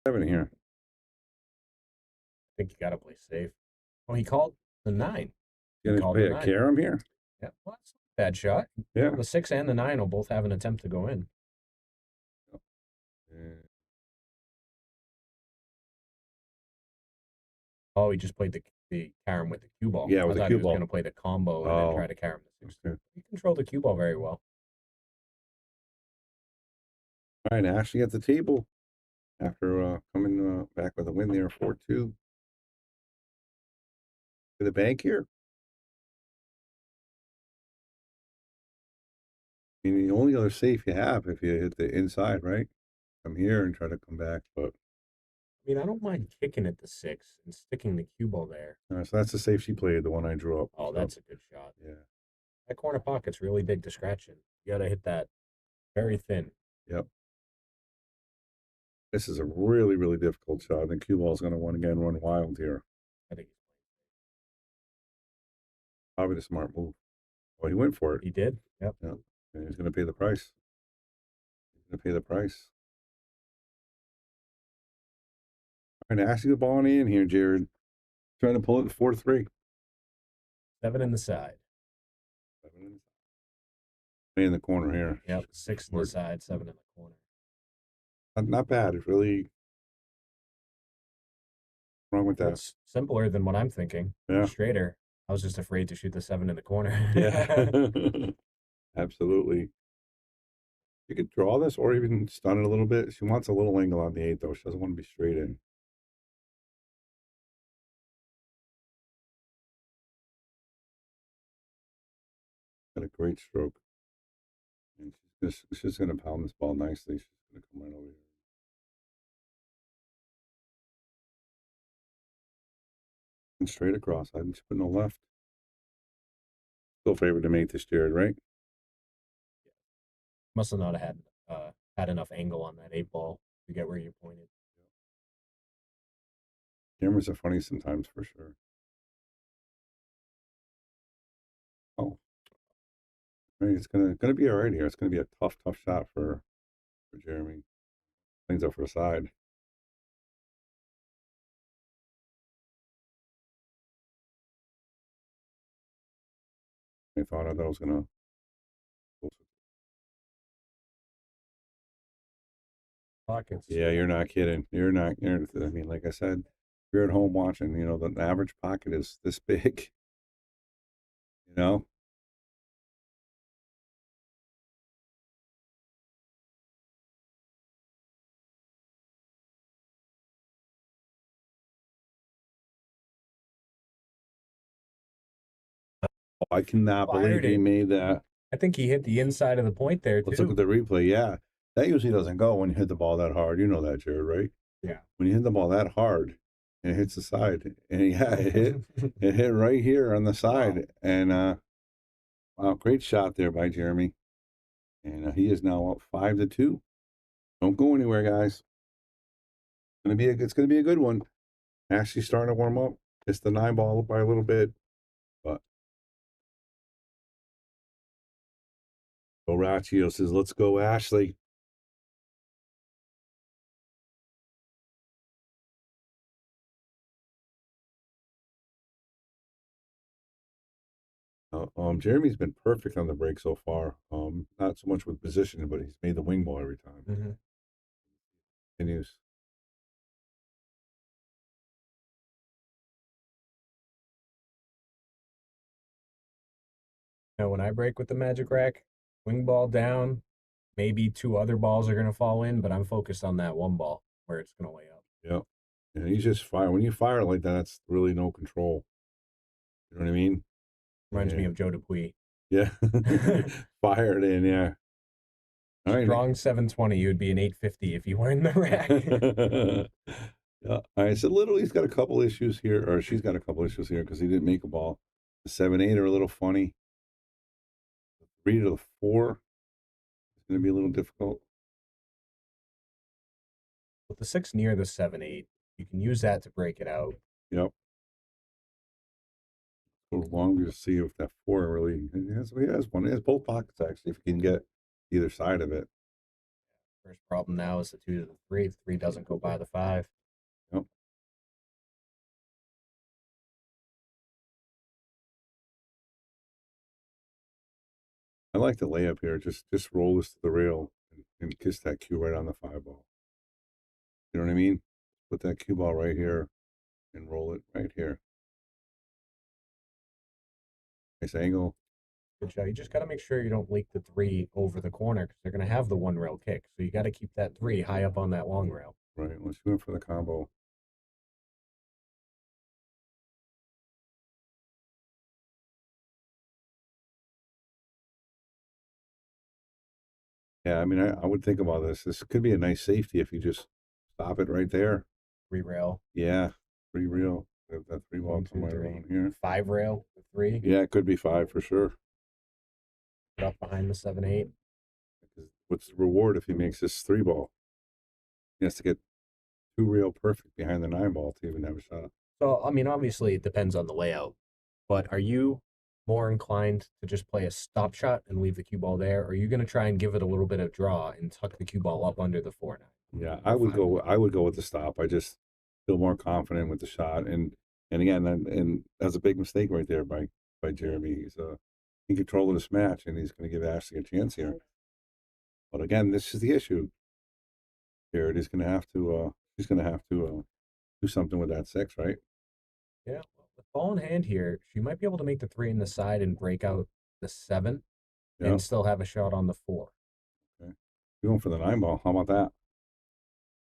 7 here. I think you gotta play safe. Oh, he called the 9. You gonna play a carom here? Yeah, well, that's not a bad shot. Yeah. The 6 and the 9 will both have an attempt to go in. Yeah. Oh, he just played the carom with the cue ball. Yeah, with the cue he was ball. going to play the combo and then try to carom the 6. Okay. He controlled the cue ball very well. All right, Ashley at the table after coming back with a win there, 4-2. To the bank here. I mean, the only other safe you have if you hit the inside, right? Come here and try to come back, but I mean, I don't mind kicking at the 6 and sticking the cue ball there. so that's the safe she played, the one I drew up. Oh, so, that's a good shot. yeah. That corner pocket's really big to scratch in. You got to hit that very thin. Yep. This is a really, really difficult shot. I think cue ball's going to run wild here. I think Probably the smart move. Oh, he went for it. he did. Yep. Yeah. And he's going to pay the price. He's going to pay the price. All right, Ashley the ball on in here, Jared. Trying to pull it 4-3. 7 in the side. 7 in the corner here. Yep. 6 in the side, 7 in the corner. Not bad. It's really wrong with that. That's simpler than what I'm thinking. Yeah. Straighter. I was just afraid to shoot the 7 in the corner. Yeah. Absolutely. You could draw this or even stun it a little bit. She wants a little angle on the 8, though. She doesn't want to be straight in. Got a great stroke. And she's just going to pound this ball nicely. She's going to come right over here. And straight across. I'm just putting no left. Still favored to make this, Jared, right? Must have not had enough angle on that 8 ball to get where you pointed. Cameras are funny sometimes, for sure. Oh, I mean, it's gonna be all right here. It's gonna be a tough shot for Jeremy. Cleans up for a side. I thought I was gonna. Pockets. Yeah, you're not kidding. You're not. I mean, like I said, you're at home watching. You know, the average pocket is this big. You know. I cannot believe he made that. I think he hit the inside of the point there, too. Let's look at the replay. Yeah, that usually doesn't go when you hit the ball that hard. You know that, Jared, right? Yeah. When you hit the ball that hard and it hits the side, and yeah, it hit right here on the side. Wow. And wow, great shot there by Jeremy. And he is now up 5-2. Don't go anywhere, guys. It's gonna be a good one. Ashley's starting to warm up. It's the 9 ball by a little bit. Horatio says, let's go, Ashley. Jeremy's been perfect on the break so far. Not so much with positioning, but he's made the wing ball every time. Mm-hmm. Continues. Now, when I break with the Magic Rack, wing ball down, maybe 2 other balls are going to fall in, but I'm focused on that one ball where it's going to lay up. Yep. And he's just fire. When you fire like that, that's really no control. You know what I mean? Reminds me of Joe Dupuis. Yeah. Fire it in, yeah. All right. Strong 720, you'd be an 850 if you were in the rack. Yeah. All right. So literally, he's got a couple issues here, or she's got a couple issues here because he didn't make a ball. The 7-8 are a little funny. The 3 to the 4 is going to be a little difficult. With the 6 near the 7-8, you can use that to break it out. Yep. A little longer to see if that 4 really. He has one. He has both pockets actually. If you can get either side of it. First problem now is the 2 to the 3. The 3 doesn't go by the 5. Yep. I like the layup here. Just roll this to the rail and kiss that cue right on the 5 ball. You know what I mean? Put that cue ball right here and roll it right here. Nice angle. Good shot. You just got to make sure you don't leak the 3 over the corner because they're going to have the 1 rail kick. So you got to keep that 3 high up on that long rail. Right. Let's go in for the combo. Yeah, I mean, I would think about this. This could be a nice safety if you just stop it right there. 3 rail. Yeah, 3 rail. That 3 ball somewhere around here. 5 rail, 3. Yeah, it could be 5 for sure. Put up behind the 7-8. What's the reward if he makes this 3 ball? He has to get 2 rail perfect behind the 9 ball to even have a shot. So, I mean, obviously it depends on the layout, but are you more inclined to just play a stop shot and leave the cue ball there, or are you going to try and give it a little bit of draw and tuck the cue ball up under the 4-9? Yeah, I would go with the stop. I just feel more confident with the shot, and again, and that's a big mistake right there by Jeremy. He's in control of this match, and he's going to give Ashley a chance here. But again, this is the issue. Jared is going to have to. He's going to have to do something with that 6, right? Yeah, with ball in hand here, she might be able to make the 3 in the side and break out the 7, and still have a shot on the 4. Okay, you're going for the 9 ball. How about that?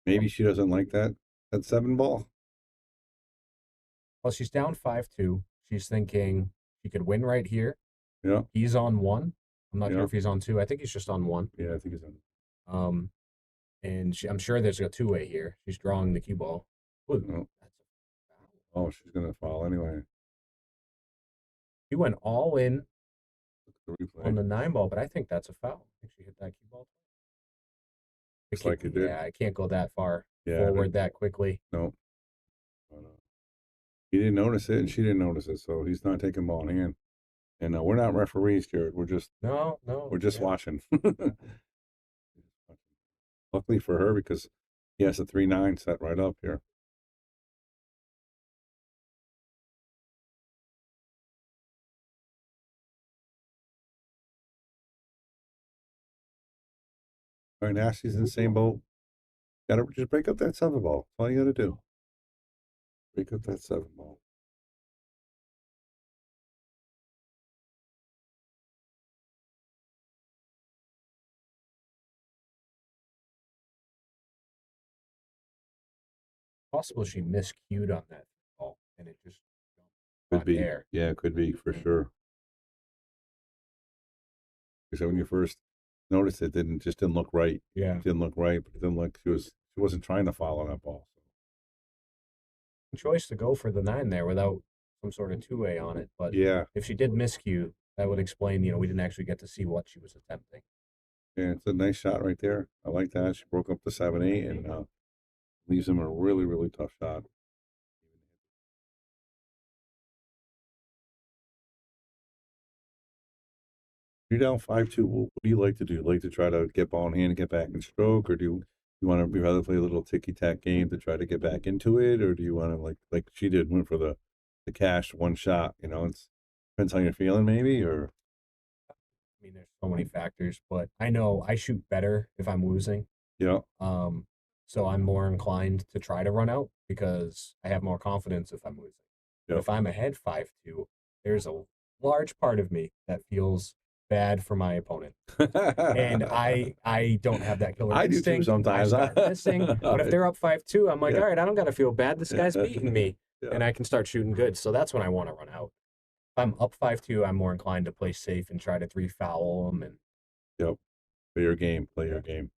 Maybe she doesn't like that 7 ball. Well, she's down 5-2. She's thinking she could win right here. Yeah. He's on 1. I'm not sure if he's on 2. I think he's just on 1. Yeah, I think he's on. And I'm sure there's a 2-way here. She's drawing the cue ball. Ooh, oh, she's gonna fall anyway. She went all in on the 9 ball, but I think that's a foul. I think she hit that cue ball. Just like it did. Yeah, I can't go that far forward that quickly. No. He didn't notice it, and she didn't notice it, so he's not taking ball in hand. And we're not referees, Jared. We're just we're just watching. Luckily for her, because he has a 3-9 set right up here. All right, Ashley's in the same boat. Gotta just break up that 7 ball. That's all you gotta do. Break up that 7 ball. Possible she miscued on that ball, and it just could be there. Yeah, it could be for sure. So when you first noticed it, didn't look right. Yeah, it didn't look right, but it didn't look she wasn't trying to follow that ball. Choice to go for the 9 there without some sort of 2-way on it, but if she did miscue, that would explain. We didn't actually get to see what she was attempting. Yeah, it's a nice shot right there. I like that. She broke up the 7-8 and leaves him a really, really tough shot. you're down 5-2, what do you like to do? Like to try to get ball in hand and get back in stroke, or do you want to rather play a little ticky tack game to try to get back into it, or do you want to like she did, went for the cash one shot? You know, it's depends how you're feeling, maybe, or I mean, there's so many factors, but I know I shoot better if I'm losing. yeah, So I'm more inclined to try to run out because I have more confidence if I'm losing. But if I'm ahead 5-2, there's a large part of me that feels bad for my opponent. And I don't have that killer I do too instinct. sometimes. I start missing. But if they're up 5-2, I'm like, Yeah. all right, I don't got to feel bad. This guy's beating me. Yeah. And I can start shooting good. So that's when I want to run out. If I'm up 5-2, I'm more inclined to play safe and try to 3-foul them. And Yep. Play your game. Play your game.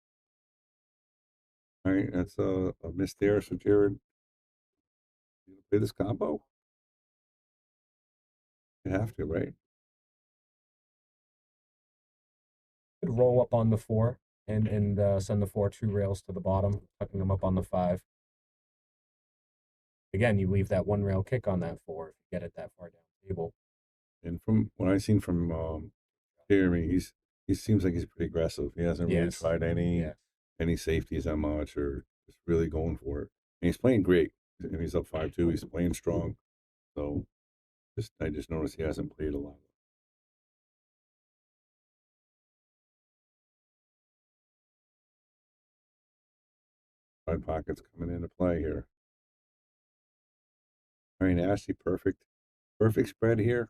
All right, that's a miss there. So Jared, you play this combo? You have to, right? could roll up on the 4 and send the 4 2 rails to the bottom, tucking them up on the 5. Again, you leave that 1 rail kick on that 4 if you get it that far down the table. And from what I've seen from Jeremy, he seems like he's pretty aggressive. He hasn't really Yes. tried any safeties that much, or just really going for it. And he's playing great. And he's up 5-2. He's playing strong. So I just noticed he hasn't played a lot. Side pockets coming into play here. Very nasty, perfect spread here.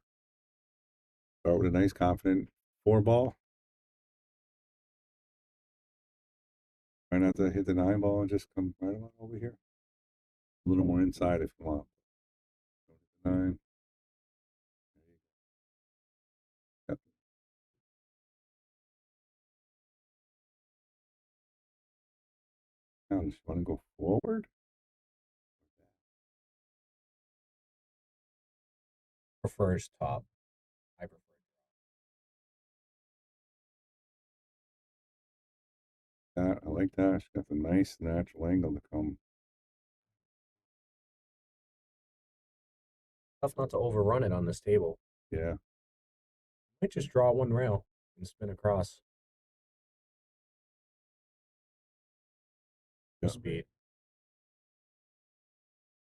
Start with a nice, confident 4-ball. Try not to hit the 9-ball and just come right on over here. A little more inside if you want. 9. Yep. Now, just want to go forward. Prefers top. I prefer. That I like that. She's got the nice natural angle to come. Tough not to overrun it on this table. Yeah. Might just draw 1 rail and spin across. Yeah. Speed.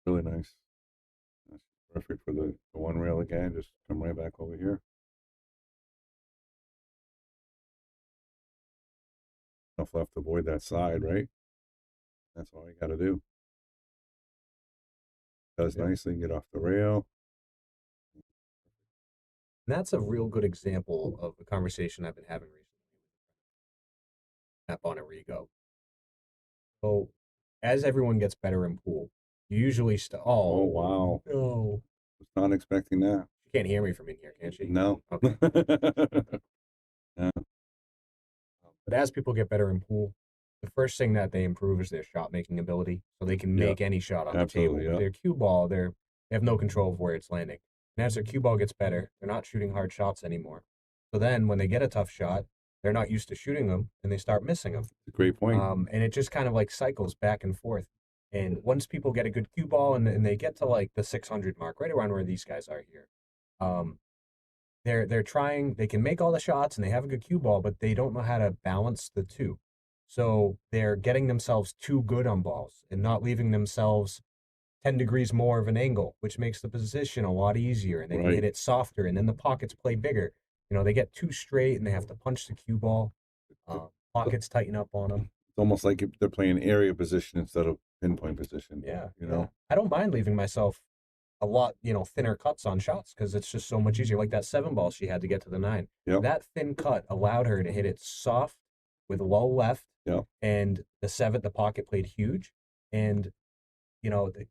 Really nice. That's perfect for the 1 rail again. Just come right back over here. Enough left to avoid that side, right? That's all you got to do. Does nicely, get off the rail. And that's a real good example of the conversation I've been having recently. At Bonarigo. So, as everyone gets better in pool, you usually Oh, wow. No. Was not expecting that. She can't hear me from in here, can she? No. Okay. Yeah. But as people get better in pool, the first thing that they improve is their shot making ability, so they can make any shot on the table. Yeah. Their cue ball, they have no control of where it's landing. And as their cue ball gets better, they're not shooting hard shots anymore. So then, when they get a tough shot, they're not used to shooting them, and they start missing them. Great point. And it just kind of like cycles back and forth. And once people get a good cue ball and they get to like the 600 mark, right around where these guys are here, they're trying. They can make all the shots and they have a good cue ball, but they don't know how to balance the two. So they're getting themselves too good on balls and not leaving themselves 10 degrees more of an angle, which makes the position a lot easier, and they can hit it softer, and then the pockets play bigger. You know, they get too straight and they have to punch the cue ball. Pockets tighten up on them. It's almost like they're playing area position instead of pinpoint position. Yeah. You know? I don't mind leaving myself a lot, thinner cuts on shots because it's just so much easier. Like that 7-ball she had to get to the 9. Yep. That thin cut allowed her to hit it soft with low left. Yep. And the 7, the pocket played huge. And,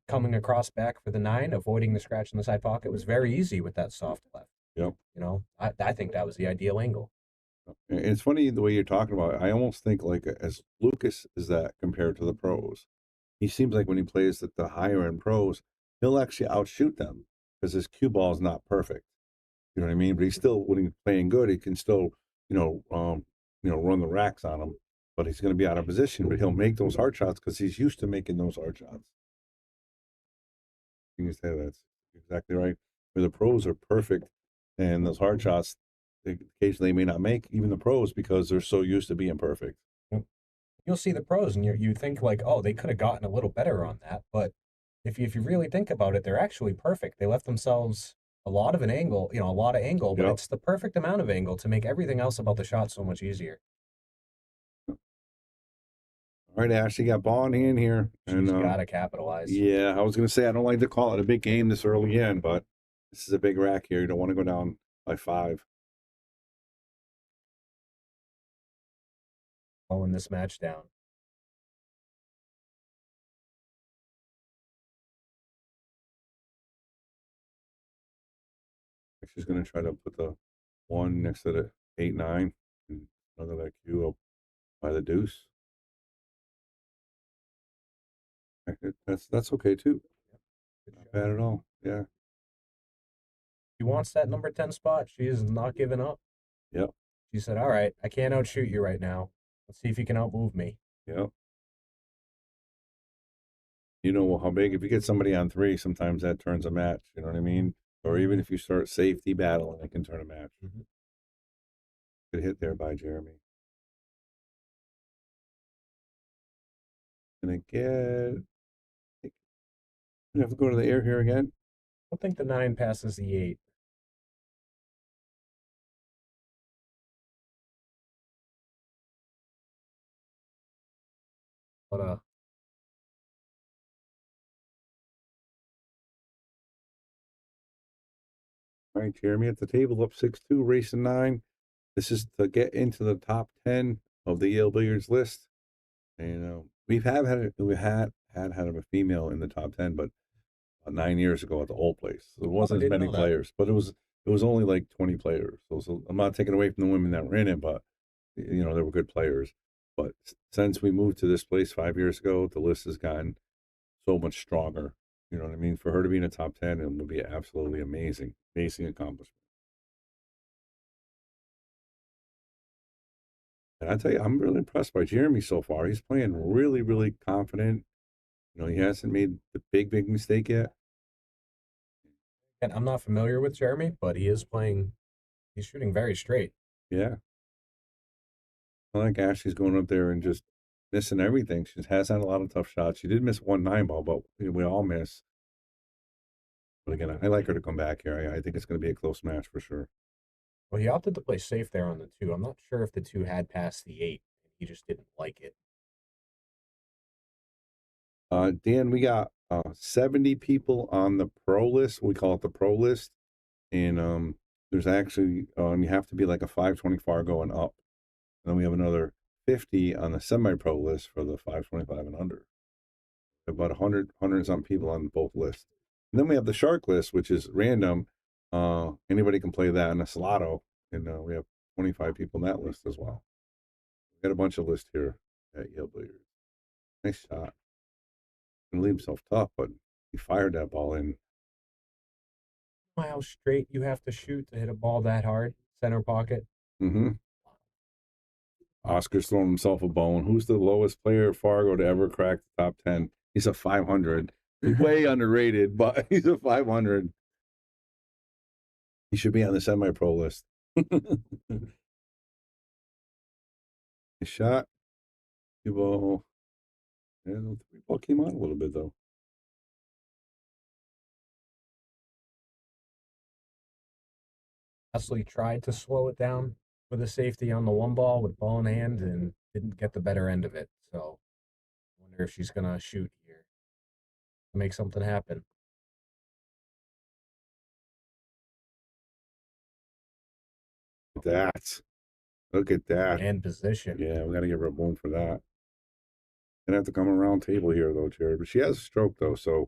coming across back for the 9, avoiding the scratch in the side pocket was very easy with that soft left. Yep. I think that was the ideal angle. It's funny the way you're talking about it. I almost think like as Lucas is that compared to the pros. He seems like when he plays at the higher end pros, he'll actually outshoot them because his cue ball is not perfect. You know what I mean? But he's still, when he's playing good, he can still, run the racks on him. But he's going to be out of position. But he'll make those hard shots because he's used to making those hard shots. You can say that's exactly right. Where the pros are perfect, and those hard shots, occasionally may not make even the pros because they're so used to being perfect. You'll see the pros, and you think like, oh, they could have gotten a little better on that. But if you really think about it, they're actually perfect. They left themselves a lot of an angle, a lot of angle, but it's the perfect amount of angle to make everything else about the shot so much easier. All right, Ashley got ball in hand here. She's got to capitalize. Yeah, I was going to say, I don't like to call it a big game this early in, but this is a big rack here. You don't want to go down by 5. Slowing this match down. She's going to try to put the 1 next to the 8-9 and another that cue up by the deuce. That's okay too. Not bad at all. Yeah. She wants that number 10 spot. She is not giving up. Yep. She said, all right, I can't outshoot you right now. Let's see if you can outmove me. Yep. You know how big, if you get somebody on 3, sometimes that turns a match. You know what I mean? Or even if you start safety battling, it can turn a match. Good hit there by Jeremy. Gonna get. You have to go to the air here again. I don't think the 9 passes the 8. But All right, Jeremy at the table, up 6-2, racing 9. This is to get into the top 10 of the Yale Billiards list. And we had a female in the top 10, but 9 years ago at the old place. So it wasn't as many players, but it was only like 20 players. So I'm not taking away from the women that were in it, but they were good players. But since we moved to this place 5 years ago, the list has gotten so much stronger. You know what I mean? For her to be in the top 10, it would be absolutely amazing accomplishment. And I tell you, I'm really impressed by Jeremy so far. He's playing really, really confident. He hasn't made the big mistake yet. And I'm not familiar with Jeremy, but he's shooting very straight. Yeah. I like Ashley's going up there and just missing everything. She has had a lot of tough shots. She did miss 1 9-ball, but we all miss. But again, I like her to come back here. I think it's going to be a close match for sure. Well, he opted to play safe there on the 2. I'm not sure if the 2 had passed the 8. He just didn't like it. Dan, we got 70 people on the pro list. We call it the pro list. And there's actually, you have to be like a 520 going up. And then we have another 50 on the semi-pro list for the 525 and under. About 100 something people on both lists. And then we have the shark list, which is random. Anybody can play that in a Salotto. And we have 25 people in that list as well. We got a bunch of lists here at Yale Billiards. Nice shot. Gonna leave himself tough, but he fired that ball in. How straight you have to shoot to hit a ball that hard, center pocket. Oscar's throwing himself a bone. Who's the lowest player at Fargo to ever crack the top 10? He's a 500. Way underrated, but he's a 500. He should be on the semi-pro list. Nice shot. Two ball. And the 3 ball came out a little bit, though. Leslie tried to slow it down with a safety on the 1 ball with ball in hand and didn't get the better end of it. So I wonder if she's going to shoot here to make something happen. Look at that. And position. Yeah, we got to give her a bone for that. Gonna have to come around table here, though, Jared. But she has a stroke, though, so.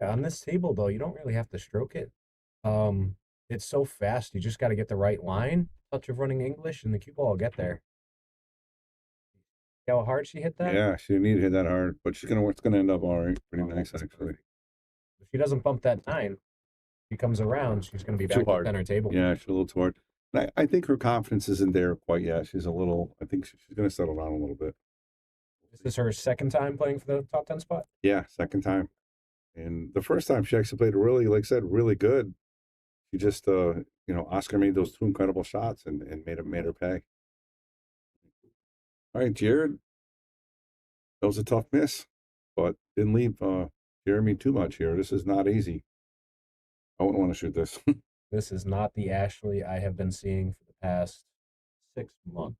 Yeah, on this table, though, you don't really have to stroke it. It's so fast. You just got to get the right line. Touch of running English, and the cue ball will get there. See how hard she hit that? Yeah, she didn't need to hit that hard, but it's gonna end up all right. Pretty nice, actually. If she doesn't bump that 9, she comes around, she's going to be back up on her table. Yeah, she's a little too hard. I think her confidence isn't there quite yet. She's a little, I think she's going to settle down a little bit. This is her second time playing for the top 10 spot? Yeah, second time. And the first time she actually played really, like I said, really good. She just, you know, Oscar made those two incredible shots and made her pay. All right, Jared, that was a tough miss, but didn't leave Jeremy too much here. This is not easy. I wouldn't want to shoot this. This is not the Ashley I have been seeing for the past 6 months.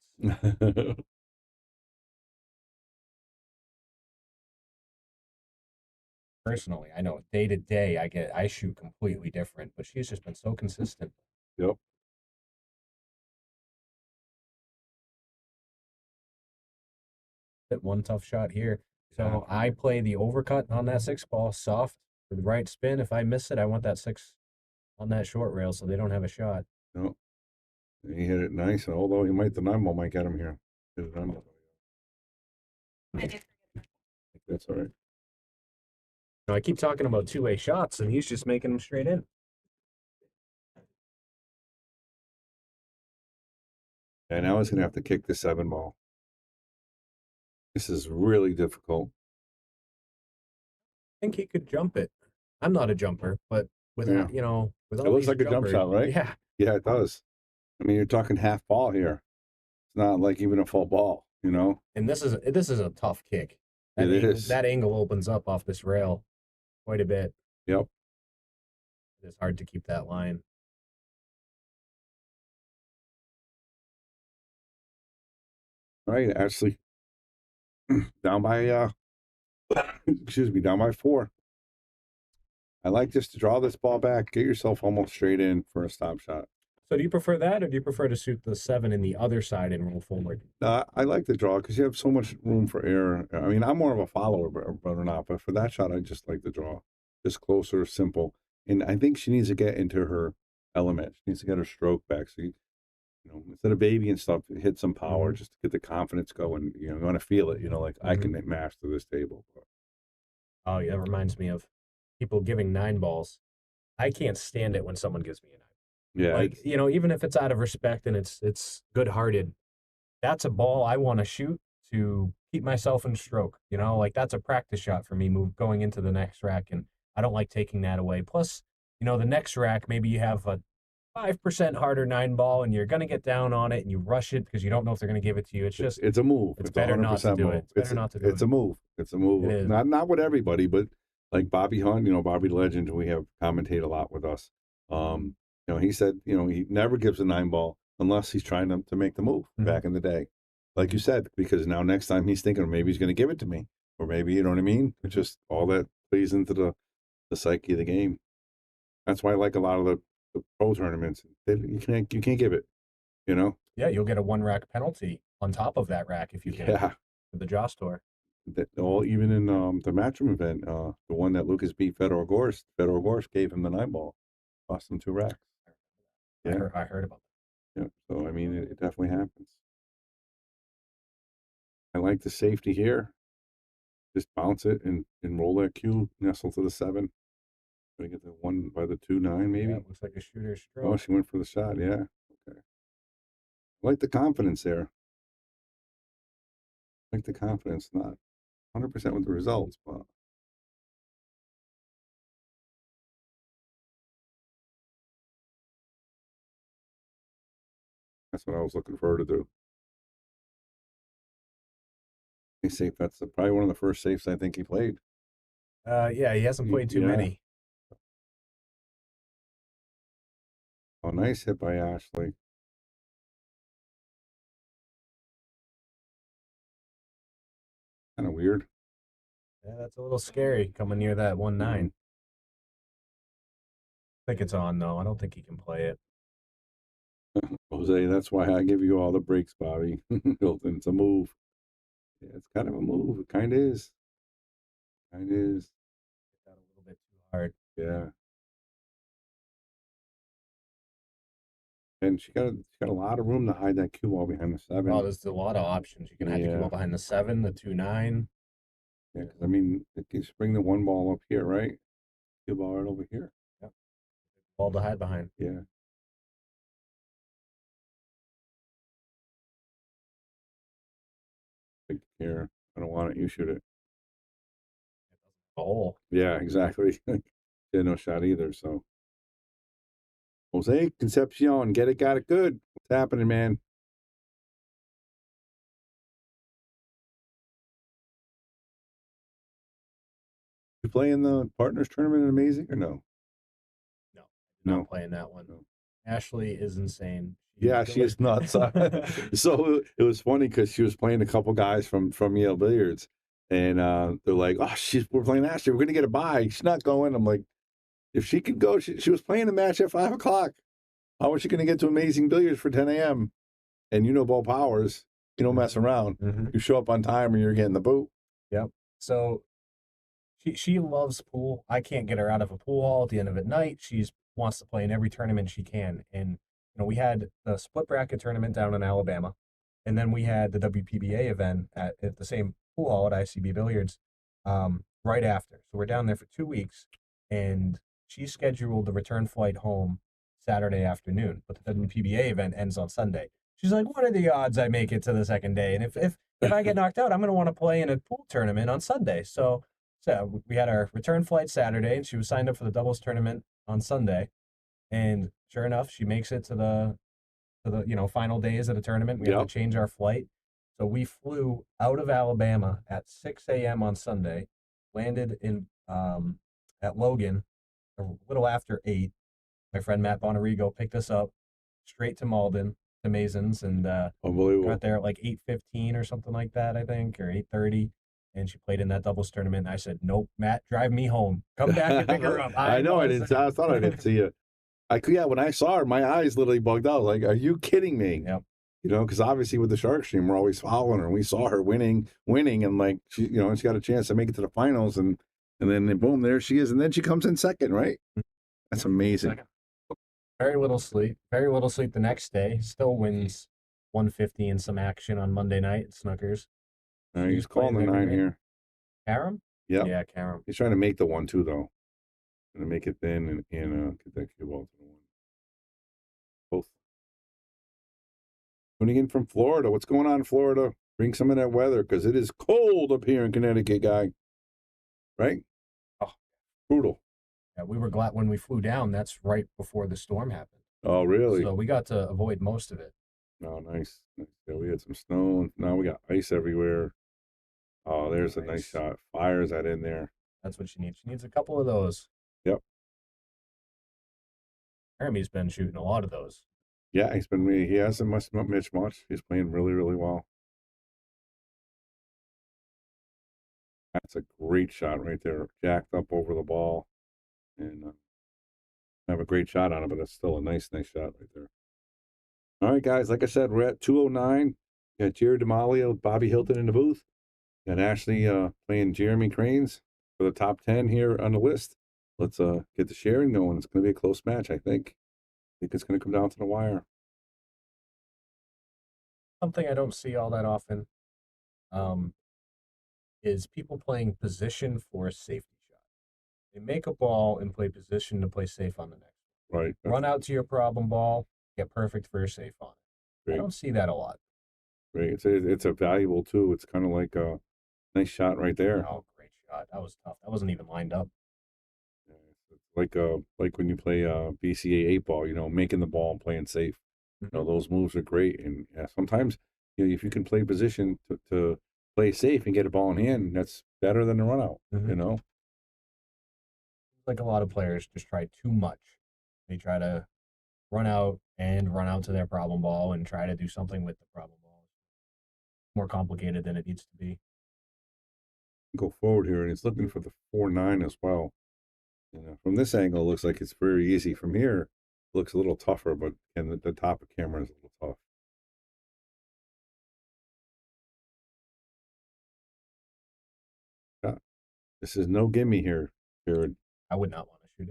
Personally, I know day to day I shoot completely different, but she's just been so consistent. Yep. Hit one tough shot here. So I play the overcut on that 6-ball soft for the right spin. If I miss it, I want that 6 on that short rail so they don't have a shot. No. He hit it nice, although he might, the 9-ball might get him here. That's all right. I keep talking about two-way shots, and he's just making them straight in. And now he's going to have to kick the 7-ball. This is really difficult. I think he could jump it. I'm not a jumper, but with that, you know, with all it looks these like a jump shot, right? Yeah. Yeah, it does. I mean, you're talking half ball here. It's not like even a full ball, you know? And this is a tough kick. That angle opens up off this rail quite a bit. Yep. It's hard to keep that line. All right, Ashley. Down by excuse me, down by 4. I like just to draw this ball back, get yourself almost straight in for a stop shot. So do you prefer that, or do you prefer to shoot the 7 in the other side and roll forward? I like the draw because you have so much room for error. I mean, I'm more of a follower, but not. But for that shot, I just like the draw. Just closer, simple. And I think she needs to get into her element. She needs to get her stroke back. So, you know, instead of baby and stuff, hit some power just to get the confidence going. You know, you want to feel it. You know, like I can master this table. Oh, yeah, that reminds me of people giving 9-balls. I can't stand it when someone gives me a 9. Yeah, like, you know, even if it's out of respect and it's good-hearted, that's a ball I want to shoot to keep myself in stroke. You know, like that's a practice shot for me going into the next rack, and I don't like taking that away. Plus, you know, the next rack, maybe you have a 5% harder 9-ball and you're going to get down on it and you rush it because you don't know if they're going to give it to you. It's just, it's a move. It's better not to do it. It's better not to do it. It's a move. It's a move. It is. Not with everybody, but like Bobby Hunt, you know, Bobby the Legend, who we have commentate a lot with us. You know, he said, you know, he never gives a 9-ball unless he's trying to make the move back in the day. Like you said, because now next time he's thinking maybe he's going to give it to me, or maybe, you know what I mean? It's just all that plays into the psyche of the game. That's why I like a lot of the pro tournaments. You can't give it, you know? Yeah, you'll get a 1-rack penalty on top of that rack if you can. Yeah. With the Joss tour. Even in the matchroom event, the one that Lucas beat Fedor Gorst gave him the 9-ball, cost him 2 racks. Yeah, I heard about that. Yeah, so I mean, it definitely happens. I like the safety here. Just bounce it and roll that cue, nestle to the 7. Gonna get the 1 by the 2-9 maybe. Yeah, it looks like a shooter's stroke. Oh, she went for the shot. Yeah. Okay. I like the confidence there. I like the confidence, not 100% with the results, but. That's what I was looking for her to do. He's safe. That's probably one of the first safes I think he played. Yeah, he hasn't played too many. Oh, nice hit by Ashley. Kind of weird. Yeah, that's a little scary coming near that 1-9. I think it's on though. I don't think he can play it. Jose, that's why I give you all the breaks, Bobby. Hilton, it's a move. Yeah, it's kind of a move. It kind of is. Kind of is. Got a little bit too hard. Yeah. And she got a lot of room to hide that cue ball behind the 7. Oh, there's a lot of options. You can hide the cue ball behind the 7, the 2-9. Yeah, because I mean, you just bring the 1 ball up here, right? Cue ball right over here. Yep. Ball to hide behind. Yeah. Take care. I don't want it. You shoot it. Oh. Yeah, exactly. Yeah, no shot either. So Jose Concepcion, got it good. What's happening, man? You play in the partners tournament in Amazing or no? No, No. not playing that one. No. Ashley is insane. Yeah, she is nuts. So it was funny because she was playing a couple guys from Yale Billiards, and they're like, "Oh, we're playing Ashley. We're gonna get a bye. She's not going." I'm like, "If she could go, she was playing a match at 5:00. How was she gonna get to Amazing Billiards for 10 a.m.? And you know Ball Powers, you don't mess around. You show up on time, or you're getting the boot." Yep. So she loves pool. I can't get her out of a pool hall at the end of the night. She wants to play in every tournament she can. And we had the split bracket tournament down in Alabama, and then we had the WPBA event at the same pool hall at ICB Billiards right after. So we're down there for 2 weeks, and she scheduled the return flight home Saturday afternoon, but the WPBA event ends on Sunday. She's like, "What are the odds I make it to the second day? And if I get knocked out, I'm going to want to play in a pool tournament on Sunday." So we had our return flight Saturday, and she was signed up for the doubles tournament on Sunday. And sure enough, she makes it to the final days of the tournament. We have to change our flight. So we flew out of Alabama at 6 a.m. on Sunday, landed in at Logan a little after 8. My friend Matt Bonarigo picked us up straight to Malden, to Mason's, and Unbelievable. got there at like 8:15 or something like that, I think, or 8:30. And she played in that doubles tournament. And I said, "Nope, Matt, drive me home. Come back and pick her up." I know. I thought I didn't see you. When I saw her, my eyes literally bugged out. Like, are you kidding me? Yep. Because obviously with the Shark Stream, we're always following her. And we saw her winning, and like she got a chance to make it to the finals, and then boom, there she is, and then she comes in second, right? That's amazing. Second. Very little sleep. Very little sleep the next day. Still wins 150 and some action on Monday night at Snookers. He's calling the 9 here. Karam? Yep. Yeah, Karam. He's trying to make the 1 too, though. Gonna make it then and get that cue ball to the 1. Both. Tuning in from Florida. What's going on in Florida? Bring some of that weather because it is cold up here in Connecticut, guy. Right? Oh, brutal. Yeah, we were glad when we flew down. That's right before the storm happened. Oh, really? So we got to avoid most of it. Oh, nice. Yeah, we had some snow, and now we got ice everywhere. Oh, there's a nice shot. Fires that in there. That's what she needs. She needs a couple of those. Yep. Jeremy's been shooting a lot of those. Yeah, he hasn't missed much. He's playing really, really well. That's a great shot right there. Jacked up over the ball. And have a great shot on it, but it's still a nice shot right there. All right, guys. Like I said, we're at 209. Got Jared DeMalia, Bobby Hilton in the booth. Got Ashley playing Jeremy Kranes for the top 10 here on the list. Let's get the sharing going. It's going to be a close match, I think. I think it's going to come down to the wire. Something I don't see all that often is people playing position for a safety shot. They make a ball and play position to play safe on the next one. Right. Run out to your problem ball, get perfect for your safe on it. Great. I don't see that a lot. Great. It's a valuable, too. It's kind of like a nice shot right there. Oh, great shot. That was tough. That wasn't even lined up. Like when you play BCA 8-ball, making the ball and playing safe. Those moves are great. And sometimes, if you can play position to play safe and get a ball in hand, that's better than the run out, Like a lot of players just try too much. They try to run out to their problem ball and try to do something with the problem ball. More complicated than it needs to be. Go forward here, and it's looking for the 4-9 as well. From this angle, it looks like it's very easy. From here, it looks a little tougher, but the top of camera is a little tough. This is no gimme here, Jared. I would not want to shoot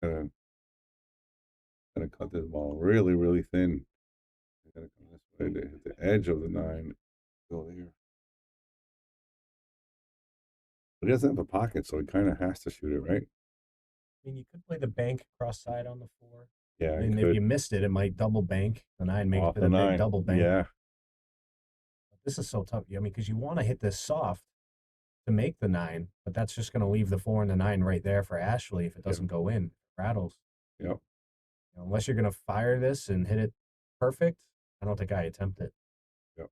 it. Gotta cut this ball really, really thin. I gotta come this way to hit the edge of the 9. Go there. But he doesn't have a pocket, so he kind of has to shoot it, right? I mean, you could play the bank cross side on the 4. Yeah, and if you missed it, it might double bank the 9, make off it a the big 9. double bank. Yeah. This is so tough. I mean, because you want to hit this soft to make the 9, but that's just going to leave the 4 and the 9 right there for Ashley if it doesn't go in. rattles. Yep. Unless you're gonna fire this and hit it perfect, I don't think I attempt it. Yep.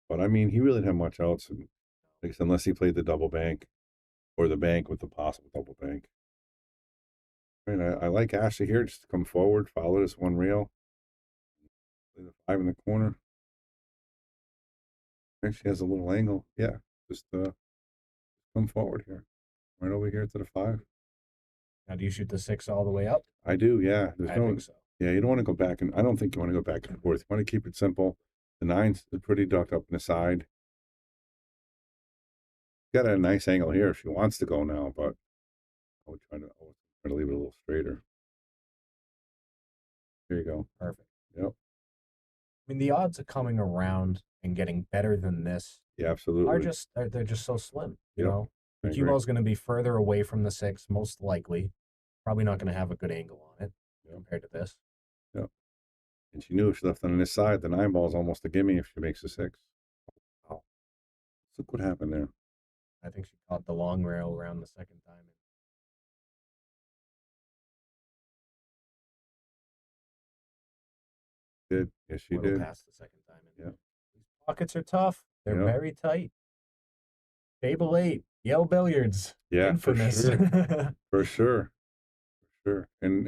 But I mean, he really didn't have much else, and like I said, unless he played the double bank or the bank with the possible double bank. I mean, I like Ashley here just to come forward, follow this one reel, play the 5 in the corner. And she has a little angle. Yeah, just come forward here, right over here to the 5. Now, do you shoot the 6 all the way up? I do. Yeah, I think so. Yeah, you don't want to go back, and I don't think you want to go back and forth. You want to keep it simple. The 9's pretty ducked up in the side. Got a nice angle here if she wants to go now, but I would try to leave it a little straighter. There you go. Perfect. Yep. I mean, the odds of coming around and getting better than this, yeah, absolutely, they're just so slim. You yep. know, the cue ball's going to be further away from the 6, most likely. Probably not going to have a good angle on it compared to this. Yep. And she knew if she left on this side, the 9 ball's almost a gimme if she makes a 6. Oh, look what happened there. I think she caught the long rail around the second time. Did. Yes, she did. Past the second time. Yeah. These pockets are tough. They're very tight. Table 8, Yale Billiards. Yeah, infamous. For sure. And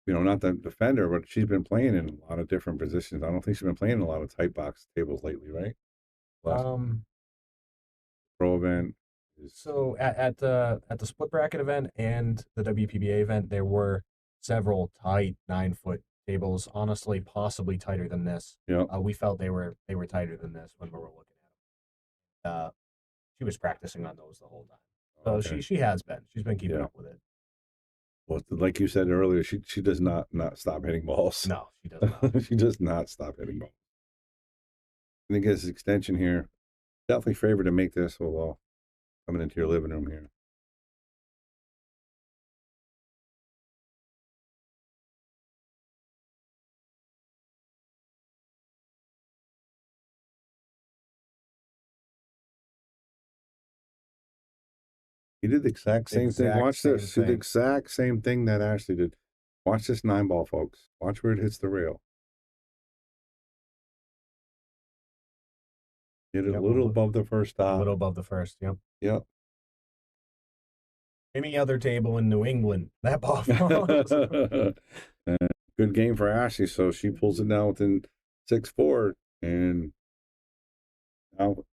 not the defender, but she's been playing in a lot of different positions. I don't think she's been playing in a lot of tight box tables lately, right? Pro event. So at the split bracket event and the WPBA event, there were several tight 9-foot tables. Honestly, possibly tighter than this. Yeah. We felt they were tighter than this when we were looking at them. She was practicing on those the whole time, so she has been. She's been keeping up with it. Well, like you said earlier, she does not stop hitting balls. No, she does not. She does not stop hitting balls. I think his extension here, definitely favored to make this while coming into your living room here. He did the exact same thing. Watch this. He did the exact same thing that Ashley did. Watch this 9 ball, folks. Watch where it hits the rail. Hit it a little above the first stop. A little above the first, yep. Yep. Any other table in New England, that ball falls. Good game for Ashley. So she pulls it down within 6-4. And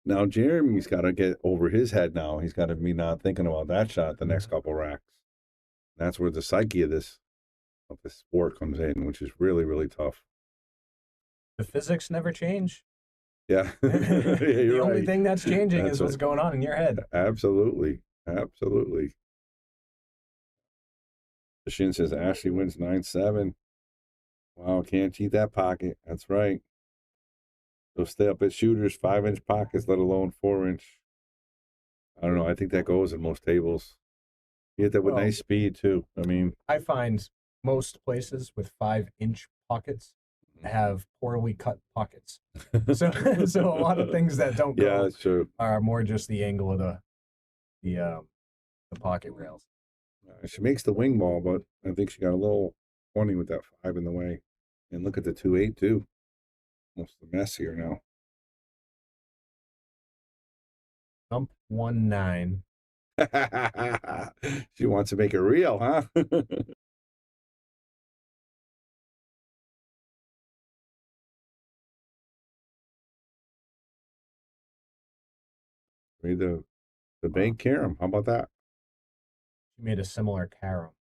now Jeremy's got to get over his head now. He's got to be not thinking about that shot the next couple racks. That's where the psyche of this sport comes in, which is really, really tough. The physics never change. Yeah. The only thing that's changing is what's going on in your head. Absolutely. The Shin says Ashley wins 9-7. Wow, can't cheat that pocket. That's right. They'll stay up at shooters, 5-inch pockets, let alone 4-inch. I don't know. I think that goes in most tables. You get that with nice speed, too. I mean, I find most places with 5-inch pockets have poorly cut pockets. So a lot of things that don't go that's true. Are more just the angle of the pocket rails. She makes the wing ball, but I think she got a little funny with that 5 in the way. And look at the 2-8, too. Almost a mess here now. Jump 1-9. She wants to make it real, huh? Read the bank carom. How about that? She made a similar carom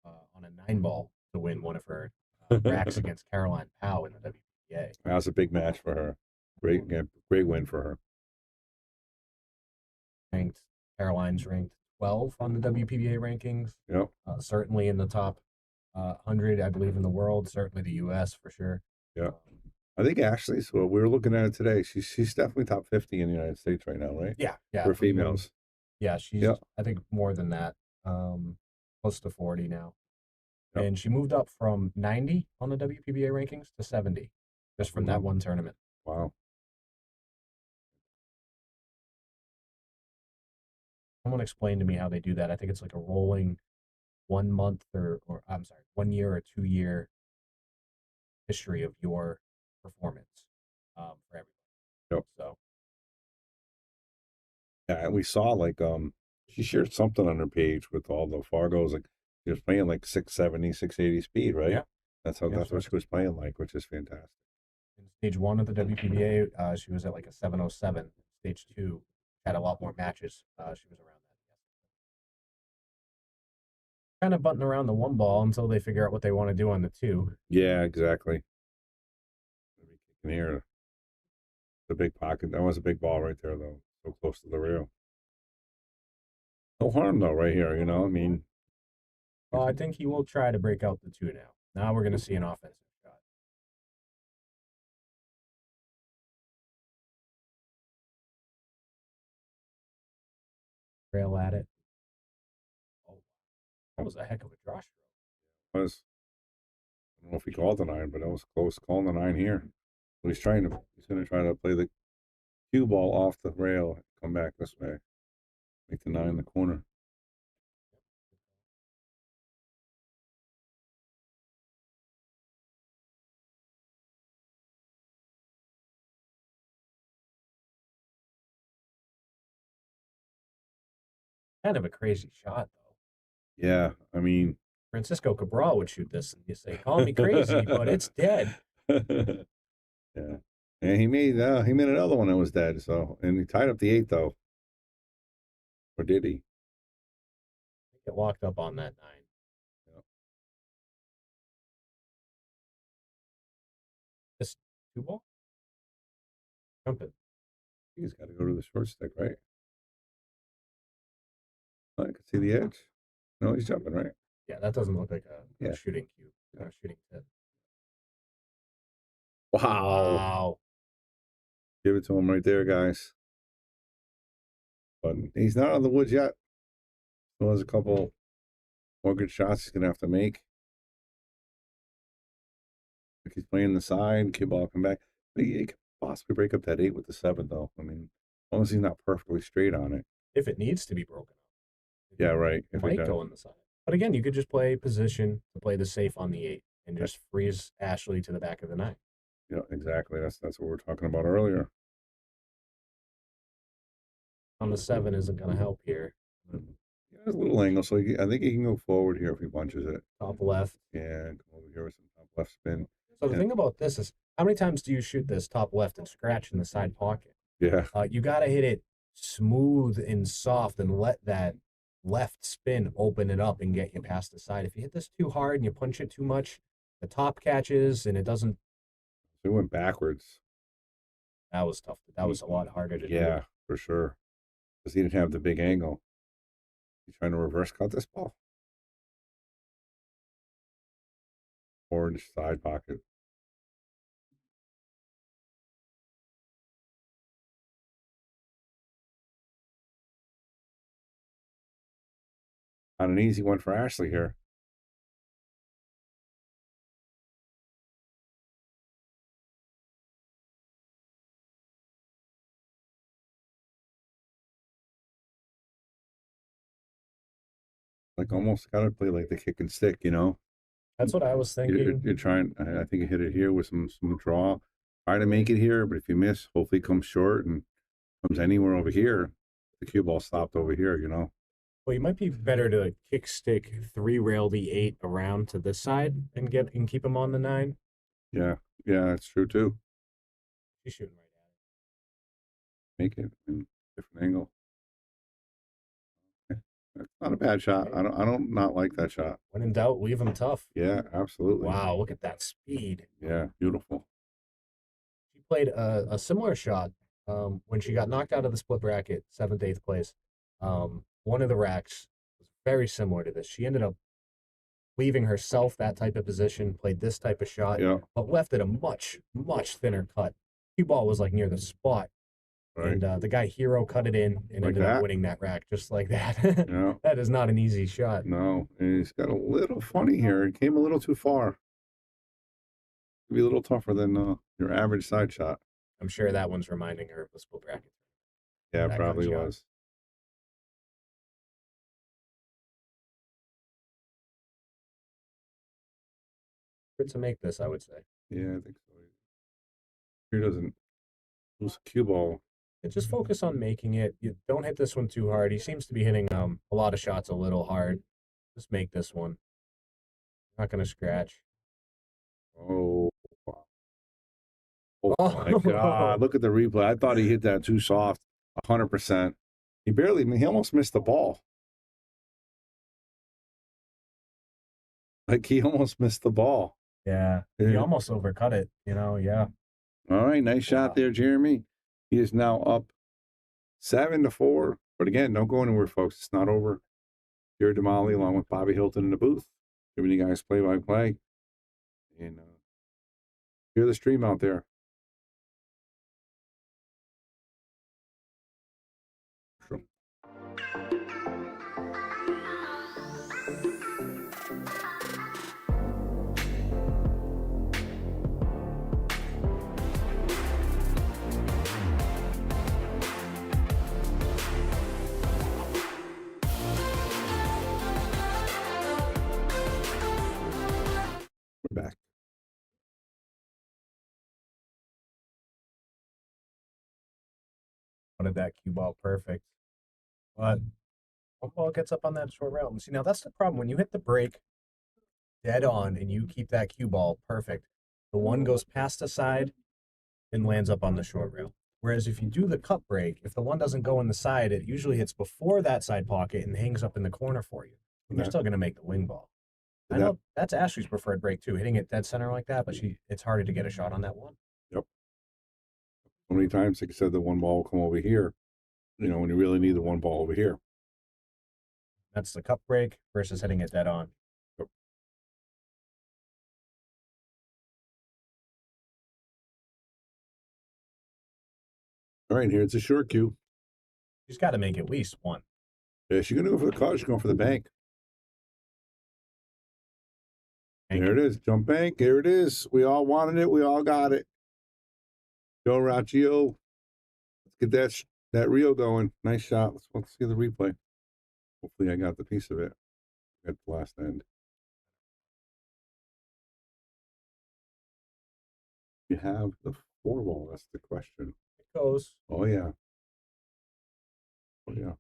on a 9-ball to win one of her racks against Caroline Powell in the WPA. That was a big match for her. Great win for her. Caroline's ranked 12 on the WPBA rankings. Yep. Certainly in the top 100, I believe, in the world. Certainly the U.S. for sure. Yeah. I think Ashley, so we were looking at it today. She's definitely top 50 in the United States right now, right? Yeah. For females. Yeah, she's, I think, more than that. Close to 40 now. Yep. And she moved up from 90 on the WPBA rankings to 70 just from that one tournament. Wow. Someone explained to me how they do that. I think it's like a rolling 1 month or I'm sorry, 1 year or 2 year history of your performance for everybody. Yep. So yeah, and we saw like she shared something on her page with all the Fargos, like she was playing like 670, 680 speed, right? Yeah. That's how Yeah, that's what she was playing like, which is fantastic. in stage 1 of the WPBA, she was at like a 707. Stage 2 had a lot more matches. She was around that. Kind of butting around the 1 ball until they figure out what they want to do on the 2. Yeah, exactly. You can hear the big pocket. That was a big ball right there, though. So close to the rail. No harm, though, right here. You know, I mean. Well, I think he will try to break out the 2 now. Now we're going to see an offensive shot. Rail at it. Oh, that was a heck of a draw stroke. I don't know if he called the 9, but that was close calling the 9 here. He's going to try to play the cue ball off the rail, come back this way, make the 9 in the corner. Kind of a crazy shot, though. Yeah, I mean, Francisco Cabral would shoot this, and you say, "Call me crazy, but it's dead." Yeah, and he made another one that was dead. So, and he tied up the 8 though, or did he? Get locked up on that 9. Yep. This 2 ball. Jumping. He's got to go to the short stick, right? I can see the edge. No, he's jumping, right? Yeah, that doesn't look like a Yeah. shooting cue. A shooting tip. Wow. Give it to him right there, guys. But he's not out of the woods yet. So there's a couple more good shots he's going to have to make. If he's playing the side, cue ball come back. But he could possibly break up that 8 with the 7, though. I mean, as long as he's not perfectly straight on it. If it needs to be broken up. Yeah, right. It might go on the side. But again, you could just play position to play the safe on the 8 and just freeze Ashley to the back of the 9. Yeah, exactly. That's what we were talking about earlier. On the 7 isn't going to help here. Yeah, there's a little angle, so I think he can go forward here if he punches it. Top left. Yeah, come over here with some top left spin. So the thing about this is, how many times do you shoot this top left and scratch in the side pocket? Yeah. You got to hit it smooth and soft and let that left spin open it up and get you past the side. If you hit this too hard and you punch it too much, the top catches and it doesn't. It went backwards. That was tough. That was a lot harder to do. Yeah, for sure. Because he didn't have the big angle. He's trying to reverse cut this ball. Orange side pocket. Not an easy one for Ashley here. Like almost got to play like the kick and stick, you know? That's what I was thinking. You're trying, I think you hit it here with some draw. Try to make it here, but if you miss, hopefully it comes short and comes anywhere over here. The cue ball stopped over here, you know? Well, you might be better to kick stick 3-rail the 8 around to this side and keep him on the 9. Yeah, that's true too. He's shooting right at it. Make it in different angle. That's not a bad shot. I don't not like that shot. When in doubt, leave him tough. Yeah, absolutely. Wow, look at that speed. Yeah, beautiful. She played a similar shot when she got knocked out of the split bracket, 7th, 8th place. One of the racks was very similar to this. She ended up leaving herself that type of position, played this type of shot, but left it a much, much thinner cut. Cue ball was like near the spot. Right. And the guy Hero cut it in and ended up winning that rack just like that. Yeah. That is not an easy shot. No, and he's got a little funny here. It came a little too far. Be a little tougher than your average side shot. I'm sure that one's reminding her of the split bracket. Yeah, it probably was. good to make this, I would say. Yeah, I think so. He doesn't lose a cue ball. And just focus on making it. You don't hit this one too hard. He seems to be hitting a lot of shots a little hard. Just make this one. Not gonna scratch. Oh, wow. Oh my God! Look at the replay. I thought he hit that too soft. 100%. He almost missed the ball. Like he almost missed the ball. Yeah, he almost overcut it. Yeah. All right, nice shot there, Jeremy. He is now up 7-4. But again, don't go anywhere, folks. It's not over. Jared Damali along with Bobby Hilton in the booth, giving you guys play-by-play. And hear the stream out there. Sure. We're back. Wanted that cue ball perfect. But one ball gets up on that short rail. And see, now that's the problem. When you hit the break dead on and you keep that cue ball perfect, the one goes past the side and lands up on the short rail. Whereas if you do the cut break, if the one doesn't go in the side, it usually hits before that side pocket and hangs up in the corner for you. And you're still going to make the wing ball. I know that's Ashley's preferred break too, hitting it dead center like that, but it's harder to get a shot on that one. Yep. So many times, like I said, the one ball will come over here, when you really need the one ball over here. That's the cup break versus hitting it dead on. Yep. All right, here's a short cue. She's got to make at least one. Yeah, she's going to go for the car. She's going for the bank. There it is. Jump bank. There it is. We all wanted it. We all got it. Go, Raccio. Let's get that reel going. Nice shot. Let's see the replay. Hopefully I got the piece of it at the last end. You have the 4 ball. That's the question. It goes. Oh, yeah. Oh, yeah.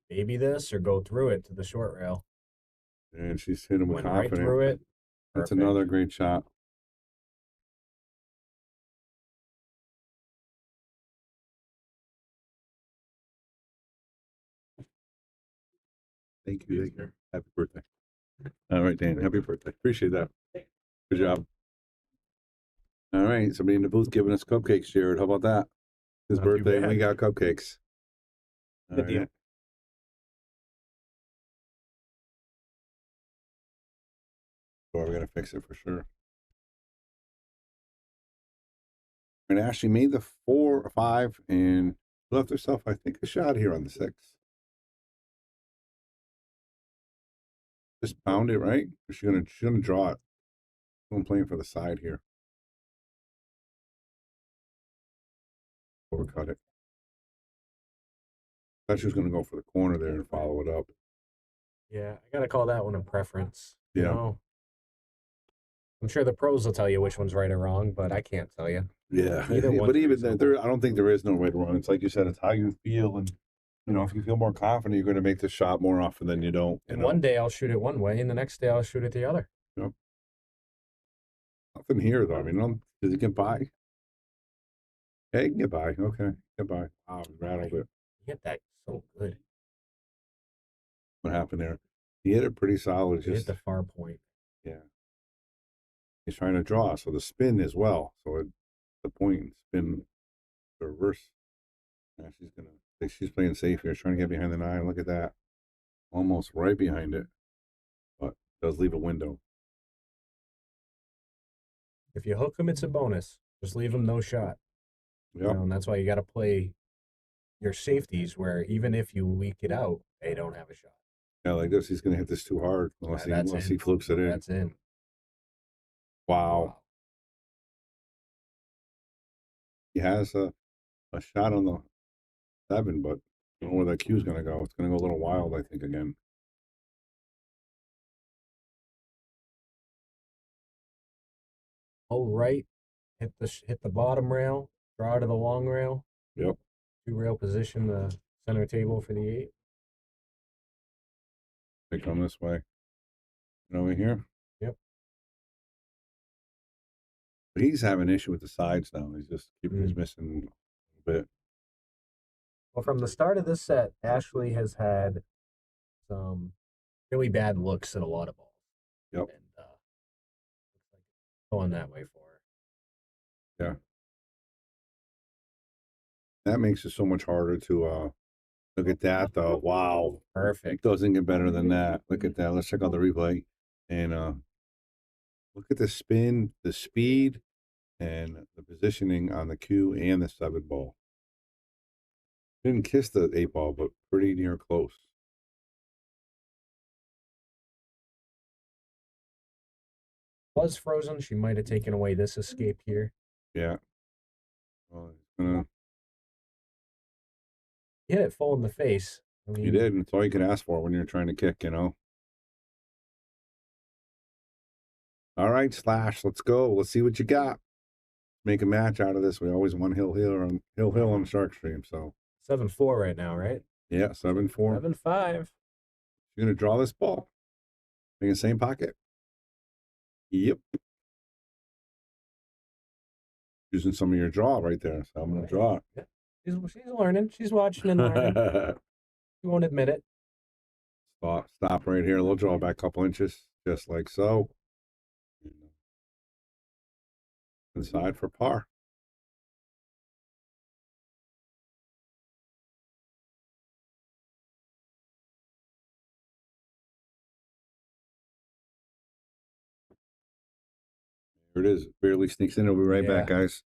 Baby this or go through it to the short rail. And she's hitting with confidence. Right through it. That's Perfect. another great shot. Thank you. Happy birthday. All right, Dan. Happy birthday. Appreciate that. Good job. All right. Somebody in the booth giving us cupcakes, Jared. How about that? His Not too birthday, and we bad. got cupcakes. Good deal. We're going to fix it for sure. And Ashley made the 4 or 5 and left herself, I think, a shot here on the 6. Just pound it, right? She's gonna draw it. I'm playing for the side here. Overcut it. Thought she was gonna go for the corner there and follow it up. Yeah, I gotta call that one a preference. Yeah. You know? I'm sure the pros will tell you which one's right or wrong, but I can't tell you. Yeah, Either one's but even reasonable. there, I don't think there is no right or wrong. It's like you said, it's how you feel, and if you feel more confident, you're going to make the shot more often than you don't. And one day I'll shoot it one way, and the next day I'll shoot it the other. Yep. Nothing here though. I mean, does it get by? Hey, get by. Okay, get by. Wow, we rattled it. You hit that so good. What happened there? He hit it pretty solid. You hit the far point. Yeah. He's trying to draw, so the spin as well. So the point and spin the reverse. Yeah, she's playing safe here. She's trying to get behind the 9. Look at that. Almost right behind it. But does leave a window. If you hook them, it's a bonus. Just leave them no shot. Yep. And that's why you got to play your safeties where even if you leak it out, they don't have a shot. Yeah, like this, he's going to hit this too hard unless he flukes it in. That's in. Wow. He has a shot on the 7, but I don't know where that cue's going to go. It's going to go a little wild, I think, again. All right. Hit the bottom rail. Draw to the long rail. Yep. 2 rail position the center table for the 8. They come this way. And over here. Yep. But he's having an issue with the sides now. He's missing a bit. Well, from the start of this set, Ashley has had some really bad looks at a lot of balls. Yep. And looks like it's going that way for her. Yeah. That makes it so much harder to look at that though. Wow. Perfect. It doesn't get better than that. Look at that. Let's check out the replay. And look at the spin, the speed, and the positioning on the cue and the 7 ball. Didn't kiss the 8 ball, but pretty near close. Was frozen. She might have taken away this escape here. Yeah. Well, it's gonna... Hit it full in the face. I mean, You did, and it's all you can ask for when you're trying to kick, you know. All right, Slash, let's go. Let's see what you got. Make a match out of this. We always won Hill on the Shark Stream, so 7-4 right now, right? yeah, 7-4. 7-5. You're gonna draw this ball in the same pocket. Yep. Using some of your draw right there, so I'm gonna draw it. Yeah. She's learning. She's watching and learning. She won't admit it. Stop right here. A little draw back a couple inches, just like so. Inside for par. There it is. Barely sneaks in. We'll be right back, guys.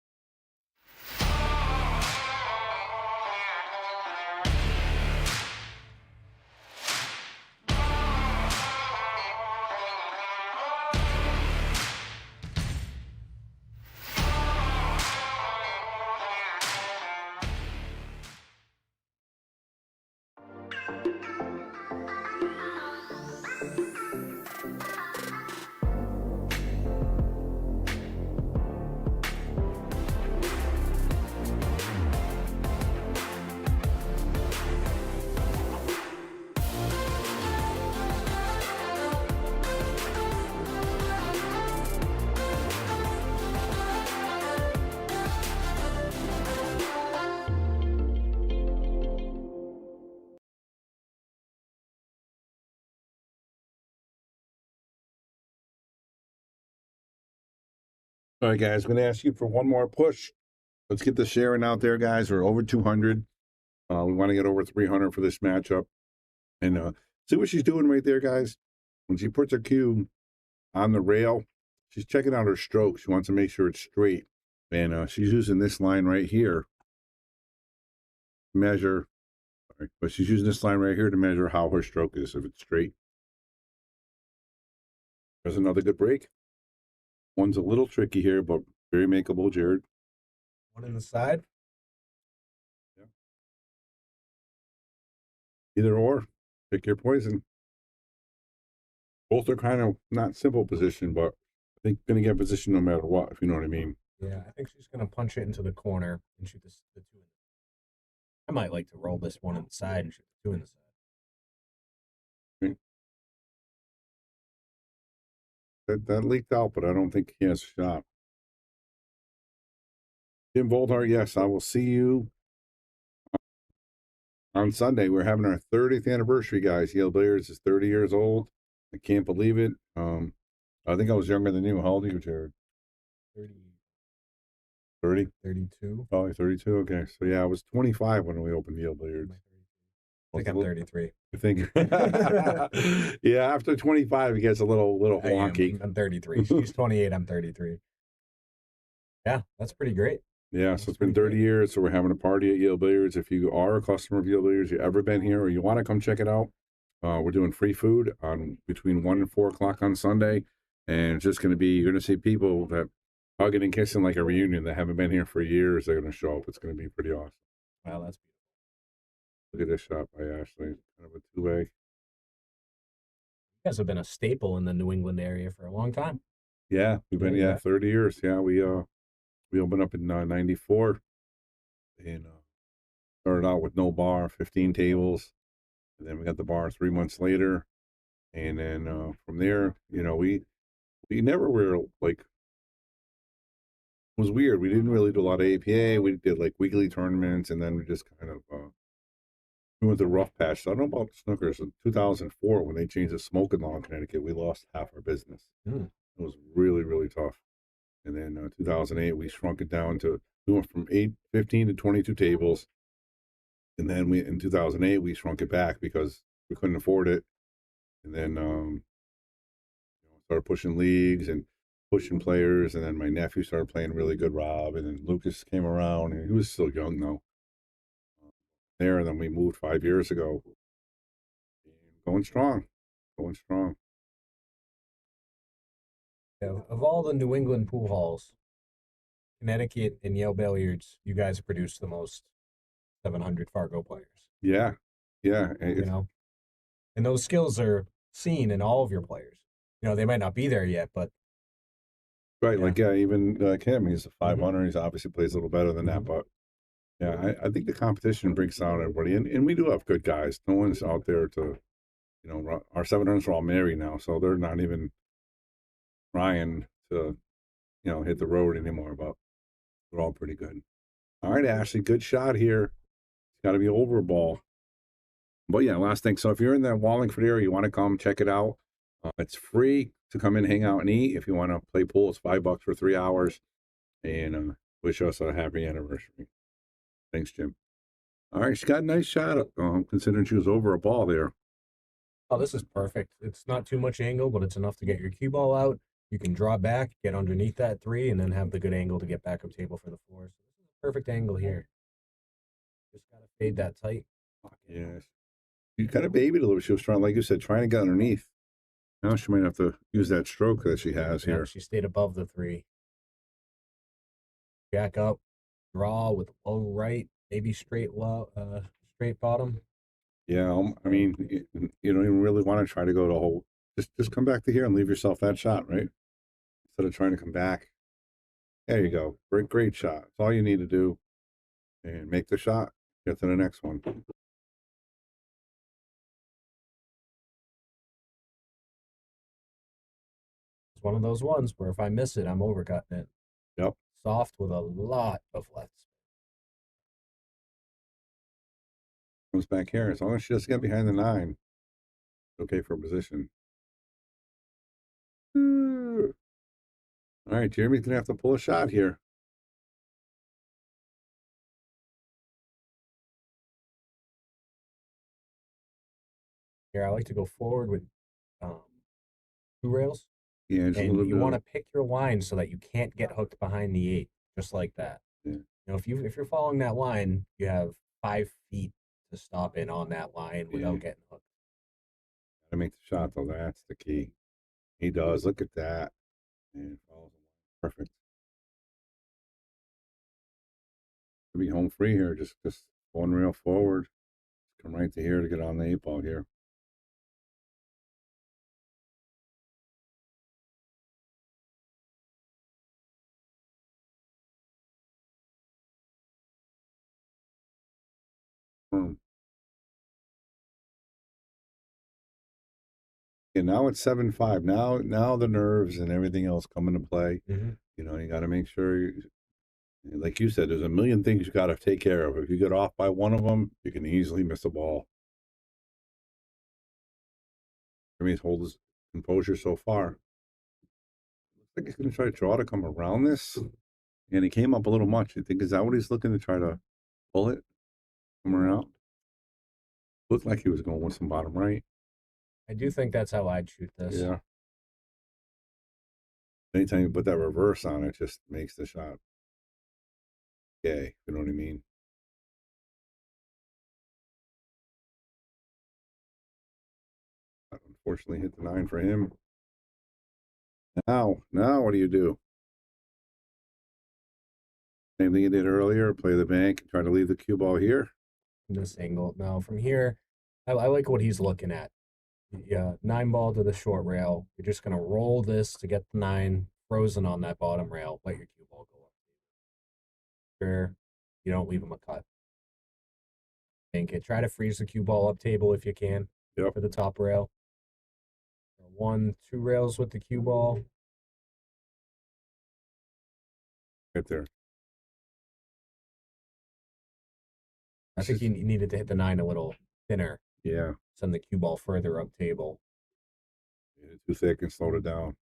All right, guys, I'm going to ask you for one more push. Let's get the sharing out there, guys. We're over 200. We want to get over 300 for this matchup. And see what she's doing right there, guys. When she puts her cue on the rail, she's checking out her stroke. She wants to make sure it's straight. And she's using this line right here to measure. But she's using this line right here to measure how her stroke is, if it's straight. There's another good break. One's a little tricky here, but very makeable, Jared. One in the side. Yeah. Either or, pick your poison. Both are kind of not simple position, but I think going to get position no matter what, if you know what I mean. Yeah, I think she's going to punch it into the corner and shoot the 2 in. I might like to roll this one on the side and shoot the 2 in the side. Okay. That leaked out, but I don't think he has a shot. Jim Voldhart, yes, I will see you on Sunday. We're having our 30th anniversary, guys. Yale Billiards is 30 years old. I can't believe it. I think I was younger than you. How old are you, Jared? 30? 32. Oh, 32. Okay. So, yeah, I was 25 when we opened Yale Billiards. I think I'm 33. I think. Yeah, after 25, it gets a little wonky. I'm 33. She's 28. I'm 33. Yeah, that's pretty great. Yeah, so it's been 30 years, so we're having a party at Yale Billiards. If you are a customer of Yale Billiards, you've ever been here, or you want to come check it out, we're doing free food on between 1 and 4 o'clock on Sunday, and it's just going to be, you're going to see people that hugging and kissing like a reunion that haven't been here for years. They're going to show up. It's going to be pretty awesome. Wow, that's beautiful. Look at this shot by Ashley. Kind of a two-way. You guys have been a staple in the New England area for a long time. Yeah, we've been 30 years. Yeah, we opened up in '94, and started out with no bar, 15 tables, and then we got the bar 3 months later, and then from there, we never were like, it was weird. We didn't really do a lot of APA. We did like weekly tournaments, and then we just kind of we went to rough patch. So I don't know about snookers. In 2004, when they changed the smoking law in Connecticut, we lost half our business. It was really, really tough. And then 2008, we shrunk it down to, we went from 15 to 22 tables. And then in 2008, we shrunk it back because we couldn't afford it. And then started pushing leagues and pushing players. And then my nephew started playing really good Rob. And then Lucas came around, and he was still young though. And then we moved 5 years ago. Going strong. Yeah, of all the New England pool halls, Connecticut and Yale Billiards, you guys produce the most 700 Fargo players. Yeah. And those skills are seen in all of your players. They might not be there yet, but right. Yeah. Even him, he's a 500. He's obviously plays a little better than that, but yeah, I think the competition brings down everybody, and we do have good guys. No one's out there to, our 700s are all married now, so they're not even trying to, hit the road anymore, but they're all pretty good. All right, Ashley, good shot here. It's got to be over a ball. But yeah, last thing. So if you're in the Wallingford area, you want to come check it out. It's free to come in, hang out, and eat. If you want to play pool, it's $5 for 3 hours. And wish us a happy anniversary. Thanks, Jim. All right, she got a nice shot, considering she was over a ball there. Oh, this is perfect. It's not too much angle, but it's enough to get your cue ball out. You can draw back, get underneath that 3, and then have the good angle to get back up table for the 4. So this is a perfect angle here. Just got to fade that tight. Yes. You kind of babied a little. She was trying, like you said, trying to get underneath. Now she might have to use that stroke that she has here. She stayed above the 3. Jack up, draw with low right, maybe straight bottom. Yeah, I mean, you don't even really want to try to go to whole. Just come back to here and leave yourself that shot, right? Instead of trying to come back. There you go. Great shot. That's all you need to do. And make the shot. Get to the next one. It's one of those ones where if I miss it, I'm overcutting it. Yep. Soft with a lot of left. Comes back here. As long as she doesn't get behind the 9, it's okay for position. All right, Jeremy's going to have to pull a shot here. Here, I like to go forward with 2 rails. Yeah, and you want to pick your line so that you can't get hooked behind the 8, just like that. Yeah. If you're following that line, you have 5 feet to stop in on that line without getting hooked. Gotta make the shot though. That's the key. He does. Look at that. And follows along. Perfect. To be home free here. Just 1 rail forward. Come right to here to get on the 8 ball here. And now it's 7-5. Now the nerves and everything else come into play. You got to make sure, like you said, there's a million things you got to take care of. If you get off by one of them, you can easily miss a ball. I mean, hold his composure so far. Looks like he's going to try to draw to come around this. And he came up a little much. You think, is that what he's looking to try to pull it? Come around? Looked like he was going with some bottom right. I do think that's how I'd shoot this. Yeah. Anytime you put that reverse on it, just makes the shot gay. You know what I mean? Unfortunately, hit the 9 for him. Now what do you do? Same thing you did earlier. Play the bank and try to leave the cue ball here. From this angle. Now from here, I like what he's looking at. Yeah, 9 ball to the short rail. You're just gonna roll this to get the 9 frozen on that bottom rail, let your cue ball go up. Sure, you don't leave them a cut. Try to freeze the cue ball up table if you can for the top rail. 1, 2 rails with the cue ball. Right there. I think you needed to hit the 9 a little thinner. Yeah. Send the cue ball further up table. Yeah, too thick and slowed it down.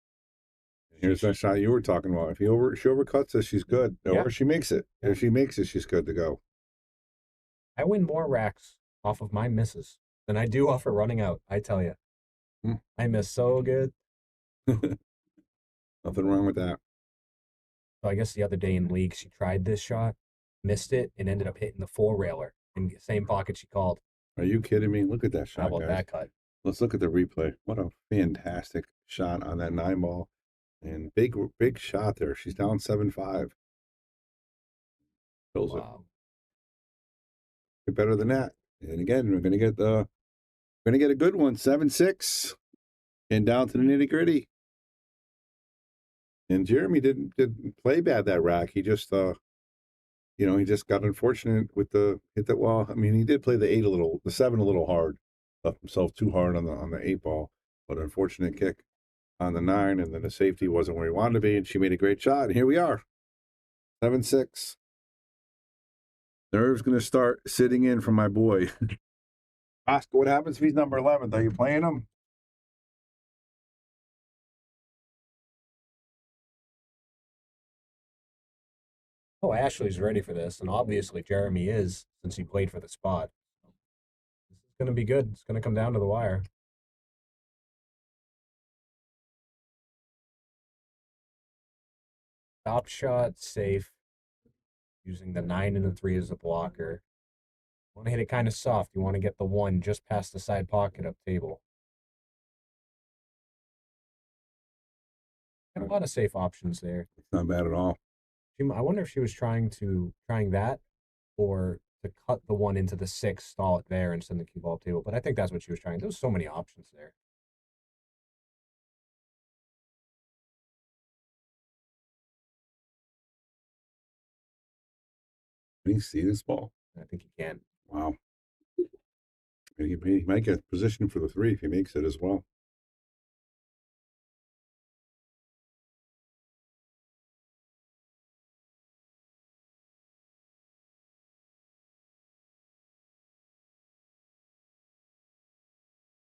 Here's that shot you were talking about. If she overcuts it, she's good. Yeah. Or she makes it. If she makes it, she's good to go. I win more racks off of my misses than I do off of running out, I tell you. I miss so good. Nothing wrong with that. So I guess the other day in league, she tried this shot, missed it, and ended up hitting the 4-railer in the same pocket she called. Are you kidding me? Look at that shot, How about guys. that cut? Let's look at the replay. What a fantastic shot on that 9 ball. And big shot there. She's down 7-5. Kills it. Get better than that. And again, we're gonna get a good one. 7-6. And down to the nitty-gritty. And Jeremy didn't play bad that rack. He just he just got unfortunate with the hit that. Well, I mean, he did play the 7 a little hard, left himself too hard on the 8 ball, but unfortunate kick on the 9, and then the safety wasn't where he wanted to be, and she made a great shot, and here we are, 7-6. Nerve's gonna start sitting in for my boy. Oscar, what happens if he's number 11? Are you playing him? Oh, Ashley's ready for this, and obviously Jeremy is, since he played for the spot. This is going to be good. It's going to come down to the wire. Top shot, safe. Using the 9 and the 3 as a blocker. You want to hit it kind of soft. You want to get the 1 just past the side pocket up table. Got a lot of safe options there. It's not bad at all. I wonder if she was trying that, or to cut the 1 into the 6, stall it there, and send the cue ball up table. But I think that's what she was trying. There was so many options there. Can you see this ball? I think he can. Wow. And he might get positioned for the 3 if he makes it as well.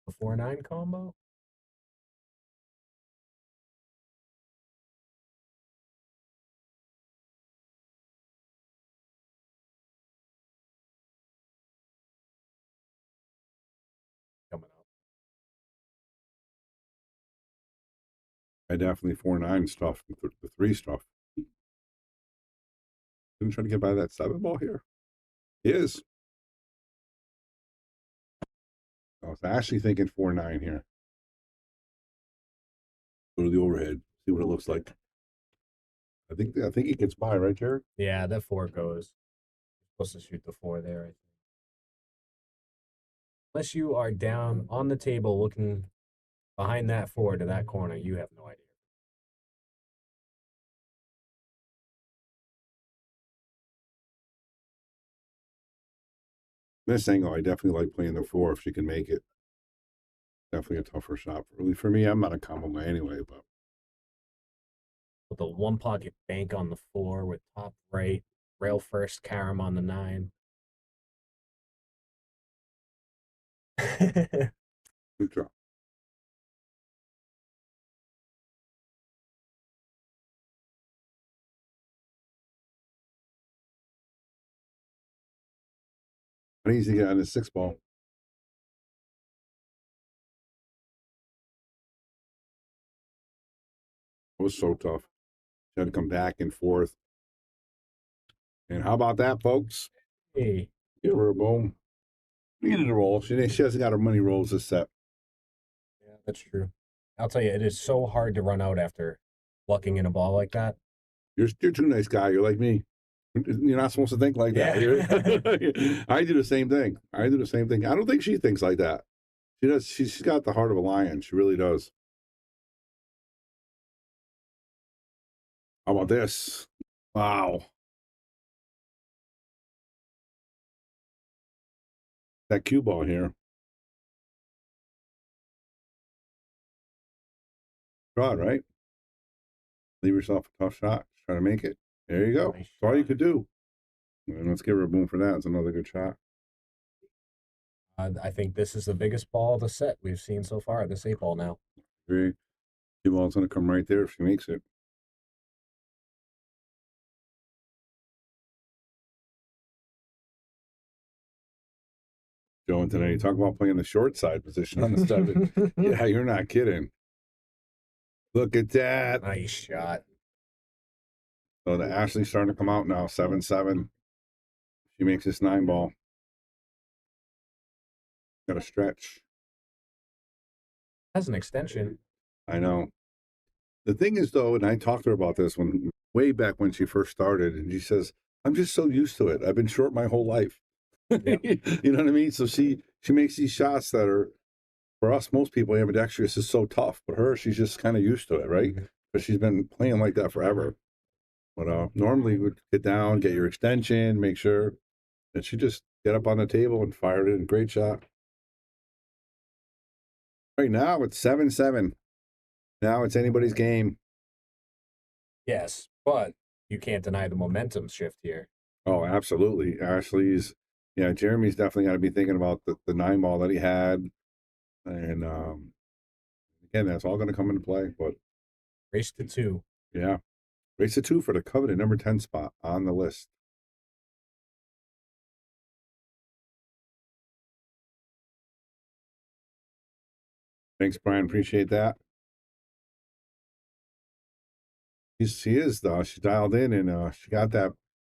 The 4-9 combo? Coming up. I definitely 4-9 stuff, the 3 stuff. Didn't try to get by that 7 ball here. He is. I was actually thinking 4-9 here. Go to the overhead, see what it looks like. I think he gets by, right, Jared? Yeah, that 4 goes. Supposed to shoot the 4 there, I think. Unless you are down on the table looking behind that 4 to that corner, you have no idea. This angle, I definitely like playing the 4 if she can make it. Definitely a tougher shot. For me, I'm not a combo guy anyway, but. With the 1 pocket bank on the 4 with top right, rail first, carom on the 9. Good job. How easy to get on the 6 ball. It was so tough. She had to come back and forth. And how about that, folks? Hey. Give her a boom. We needed a roll. She hasn't got her money rolls this set. Yeah, that's true. I'll tell you, it is so hard to run out after lucking in a ball like that. You're too nice guy. You're like me. You're not supposed to think like that. Yeah. I do the same thing. I don't think she thinks like that. She does. She's got the heart of a lion. She really does. How about this? Wow. That cue ball here. Shot, right? Leave yourself a tough shot. Try to make it. There you go. Nice That's all you shot. could do. And let's give her a boom for that. It's another good shot. I think this is the biggest ball of the set we've seen so far. This 8-ball now. Three. Cue ball's going to come right there if she makes it. Joe, and today, talk about playing the short side position on the 7. Yeah, you're not kidding. Look at that. Nice shot. So the Ashley's starting to come out now. 7-7. She makes this 9-ball. Got a stretch. Has an extension. I know. The thing is, though, and I talked to her about this way back when she first started, and she says, I'm just so used to it. I've been short my whole life. Yep. You know what I mean? So she makes these shots that are, for us, most people, ambidextrous is so tough. But her, she's just kind of used to it, right? But she's been playing like that forever. But normally you would get down, get your extension, make sure. And she just get up on the table and fired it in. Great shot. Right now it's 7-7. Now it's anybody's game. Yes, but you can't deny the momentum shift here. Oh, absolutely. Ashley's, yeah, Jeremy's definitely got to be thinking about the 9-ball that he had. And again, that's all going to come into play. But Race to 2. yeah, race to 2 for the coveted number 10 spot on the list. Thanks, Brian. Appreciate that. She is, though. She dialed in and she got that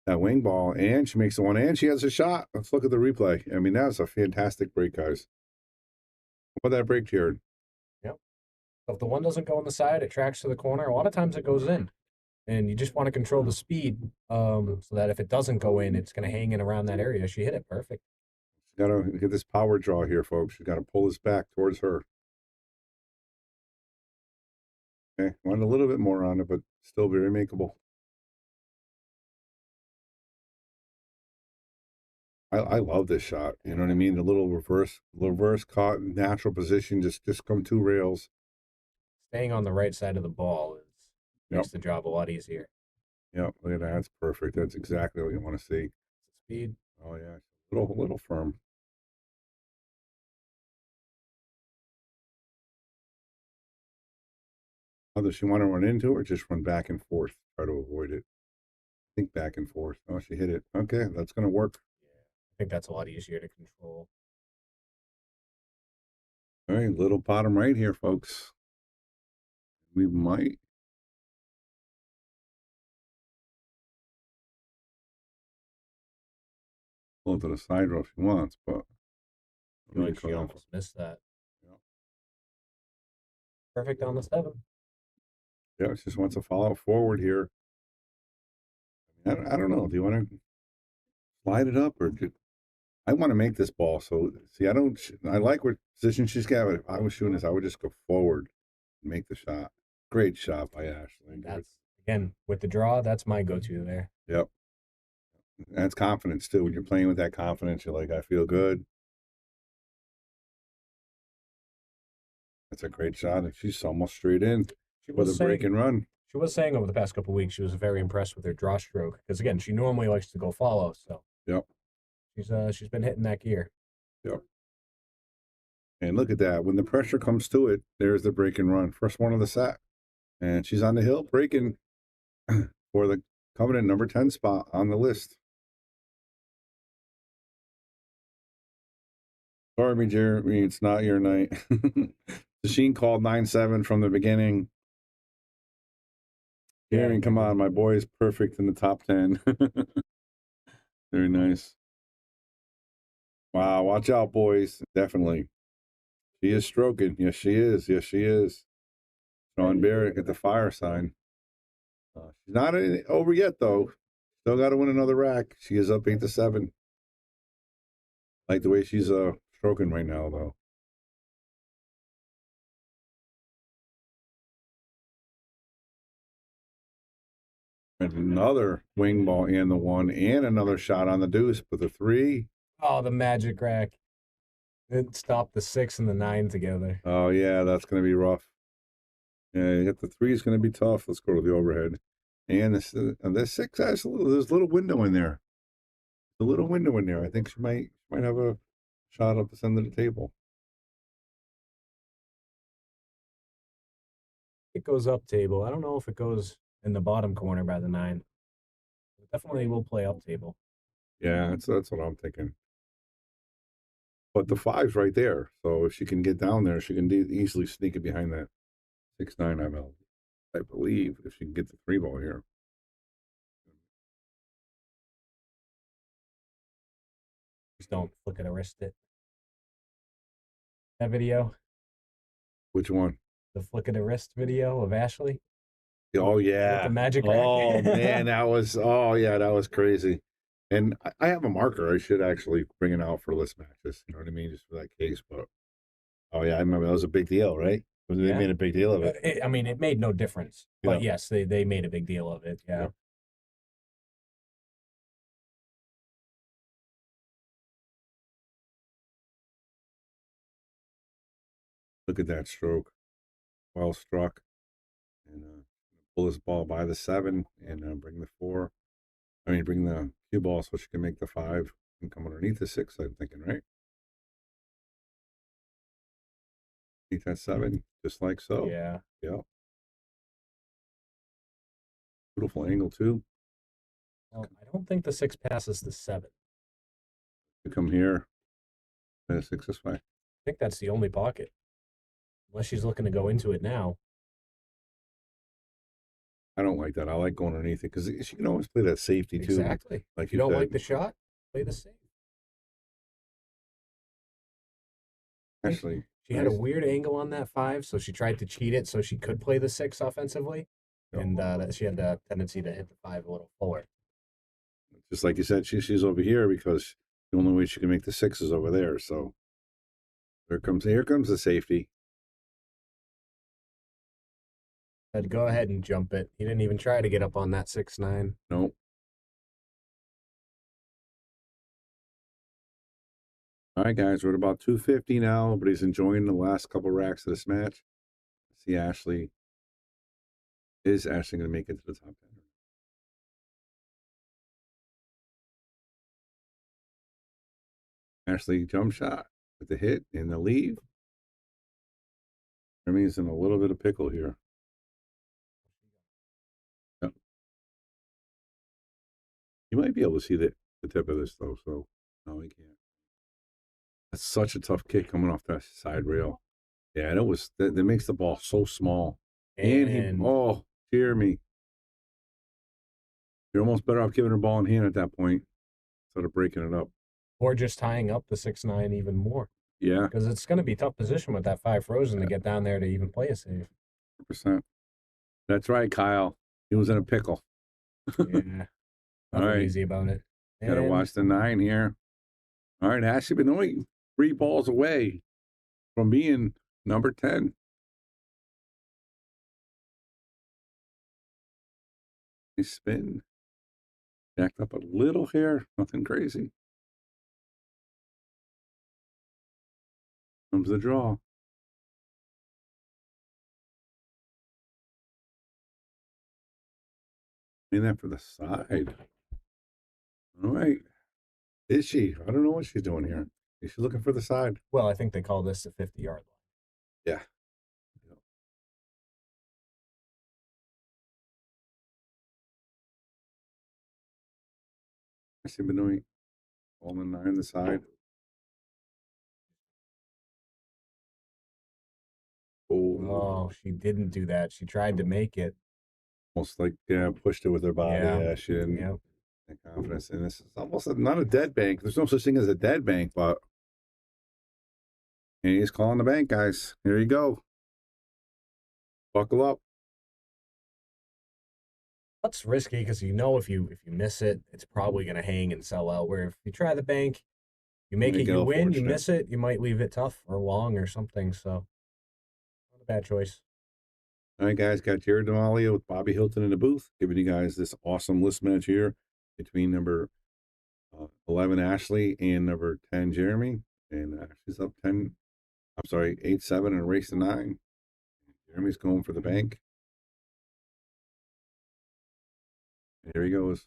wing ball and she makes the one and she has a shot. Let's look at the replay. I mean, that's a fantastic break, guys. How about that break, Jared? Yep. So if the one doesn't go on the side, it tracks to the corner. A lot of times it goes in. And you just want to control the speed so that if it doesn't go in, it's going to hang in around that area. She hit it perfect. She's got to get this power draw here, folks. She's got to pull this back towards her. Okay, want a little bit more on it, but still very makeable. I love this shot. You know what I mean? The little reverse caught natural position, just come 2 rails. Staying on the right side of the ball makes the job a lot easier. Yep, look at that. That's perfect. That's exactly what you want to see. Speed. Oh yeah, little firm. Oh, does she want to run into it or just run back and forth? Try to avoid it. I think back and forth. Oh, she hit it. Okay, that's going to work. Yeah, I think that's a lot easier to control. All right, little bottom right here, folks. We might. Pull it to the side row if she wants, but. I feel like she almost missed that. Yep. Perfect on the 7. Yeah, she just wants to follow forward here. I don't know. Do you want to slide it up or I want to make this ball? So see, I like what position she's got. But if I was shooting this, I would just go forward and make the shot. Great shot by Ashley. That's again with the draw. That's my go-to there. Yep. That's confidence too. When you're playing with that confidence, you're like, I feel good. That's a great shot, and she's almost straight in with a break and run. She was saying over the past couple of weeks she was very impressed with her draw stroke because again she normally likes to go follow. So yep, she's been hitting that gear. Yep. And look at that. When the pressure comes to it, there's the break and run. First one of the set, and she's on the hill breaking for the covenant number 10 spot on the list. Sorry, Jeremy, it's not your night. Sheen called 9-7 from the beginning. Jeremy, come on, my boy is perfect in the top 10. Very nice. Wow, watch out, boys. Definitely. She is stroking. Yes, she is. Yes, she is. Sean Barrett at the fire sign. She's not over yet, though. Still got to win another rack. She is up 8-7. Like the way she's stroking right now, though. And another wing ball and the 1 and another shot on the deuce, but the 3. Oh, the magic rack. It stopped the 6 and the 9 together. Oh, yeah, that's going to be rough. Yeah, you got the 3 is going to be tough. Let's go to the overhead. And this 6 has there's a little window in there. A little window in there. I think she might have a shot up this end of the table. It goes up table. I don't know if it goes in the bottom corner by the 9. It definitely will play up table. Yeah, that's what I'm thinking. But the 5's right there. So if she can get down there, she can easily sneak it behind that 6-9 ML. I believe if she can get the 3 ball here. Just don't flick it or wrist it. That video? Which one? The flick of the wrist video of Ashley? Oh, With yeah. the magic rack? Oh, man, that was crazy. And I have a marker. I should actually bring it out for list matches. You know what I mean? Just for that case. But, oh, yeah, I remember that was a big deal, right? They Yeah. made a big deal of it. It made no difference. But Yeah. yes, they made a big deal of it. Yeah. Yep. Look at that stroke. Well struck. And pull this ball by the 7 and bring the 4. Bring the cue ball so she can make the 5 and come underneath the 6, I'm thinking, right? Underneath that 7, just like so. Yeah. Yeah. Beautiful angle, too. Well, I don't think the 6 passes the 7. You come here. And a 6 this way. I think that's the only pocket. Unless she's looking to go into it now. I don't like that. I like going underneath it because she can always play that safety, too. Exactly. Like If you don't like the shot, play the safe. Actually, she had a weird angle on that 5, so she tried to cheat it so she could play the 6 offensively. And she had the tendency to hit the 5 a little fuller. Just like you said, she's over here because the only way she can make the 6 is over there. So here comes the safety. Said go ahead and jump it. He didn't even try to get up on that 6-9. Nope. All right, guys, we're at about 250 now. Everybody's enjoying the last couple racks of this match. See is Ashley going to make it to the top 10? Ashley jump shot with the hit and the leave. Jeremy's in a little bit of pickle here. Yep. You might be able to see the tip of this, though, so no, he can't. That's such a tough kick coming off that side rail. Yeah, and that makes the ball so small. And Jeremy. You're almost better off giving her ball in hand at that point instead of breaking it up. Or just tying up the 6-9 even more. Yeah. Because it's going to be tough position with that 5 frozen to get down there to even play a save. 100%. That's right, Kyle. He was in a pickle. Yeah. All right. Easy about it. Got to watch the 9 here. All right, Ashley Benoit, 3 balls away from being number 10. Nice spin. Jacked up a little here. Nothing crazy. Comes the draw. And that for the side. All right. Is she? I don't know what she's doing here. Is she looking for the side? Well, I think they call this the 50-yard line. Yeah. Ashley Benoit. All in 9 the side. Oh, she didn't do that. She tried to make it. Almost like, pushed it with her body. Yeah, she didn't have confidence. And this is almost not a dead bank. There's no such thing as a dead bank, but he's calling the bank, guys. Here you go. Buckle up. That's risky because if you miss it, it's probably going to hang and sell out. Where if you try the bank, you make it, you win. You miss it, you might leave it tough or long or something. So, not a bad choice. All right, guys, got Jared Demalia with Bobby Hilton in the booth, giving you guys this awesome list match here between number 11 Ashley and number 10 Jeremy. And Ashley's up 8-7 in a race to 9. Jeremy's going for the bank. Here he goes.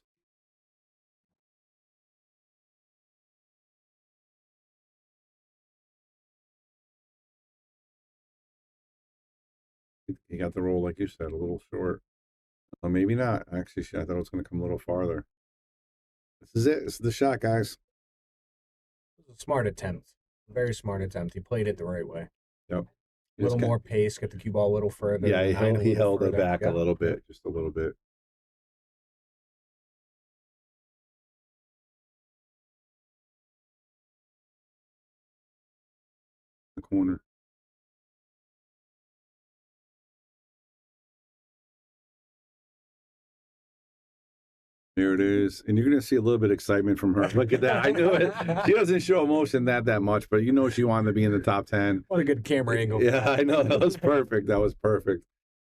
He got the roll, like you said, a little short. Maybe not. Actually, I thought it was going to come a little farther. This is it. This is the shot, guys. It was a smart attempt. Very smart attempt. He played it the right way. Yep. A little more pace, get the cue ball a little further. Yeah, he held it back yeah. a little bit, just a little bit. The corner. There it is. And you're going to see a little bit of excitement from her. Look at that. I knew it. She doesn't show emotion that much, but you know she wanted to be in the top 10. What a good camera angle. Yeah, I know. That was perfect. That was perfect.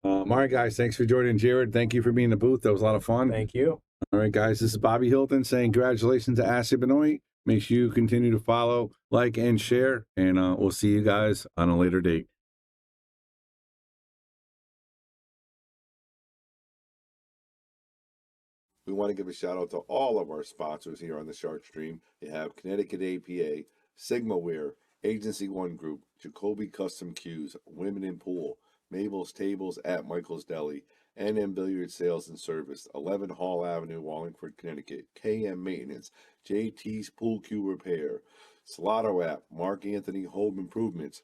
All right, guys. Thanks for joining, Jared. Thank you for being in the booth. That was a lot of fun. Thank you. All right, guys. This is Bobby Hilton saying congratulations to Ashley Benoit. Make sure you continue to follow, like, and share. And we'll see you guys on a later date. We want to give a shout out to all of our sponsors here on the Shark Stream. You have Connecticut APA, Sigma Wear, Agency One Group, Jacoby Custom Cues, Women in Pool, Mabel's Tables at Michael's Deli, NM Billiard Sales and Service, 11 Hall Avenue, Wallingford, Connecticut, KM Maintenance, JT's Pool Cue Repair, Salotto app, Mark Anthony Home Improvements,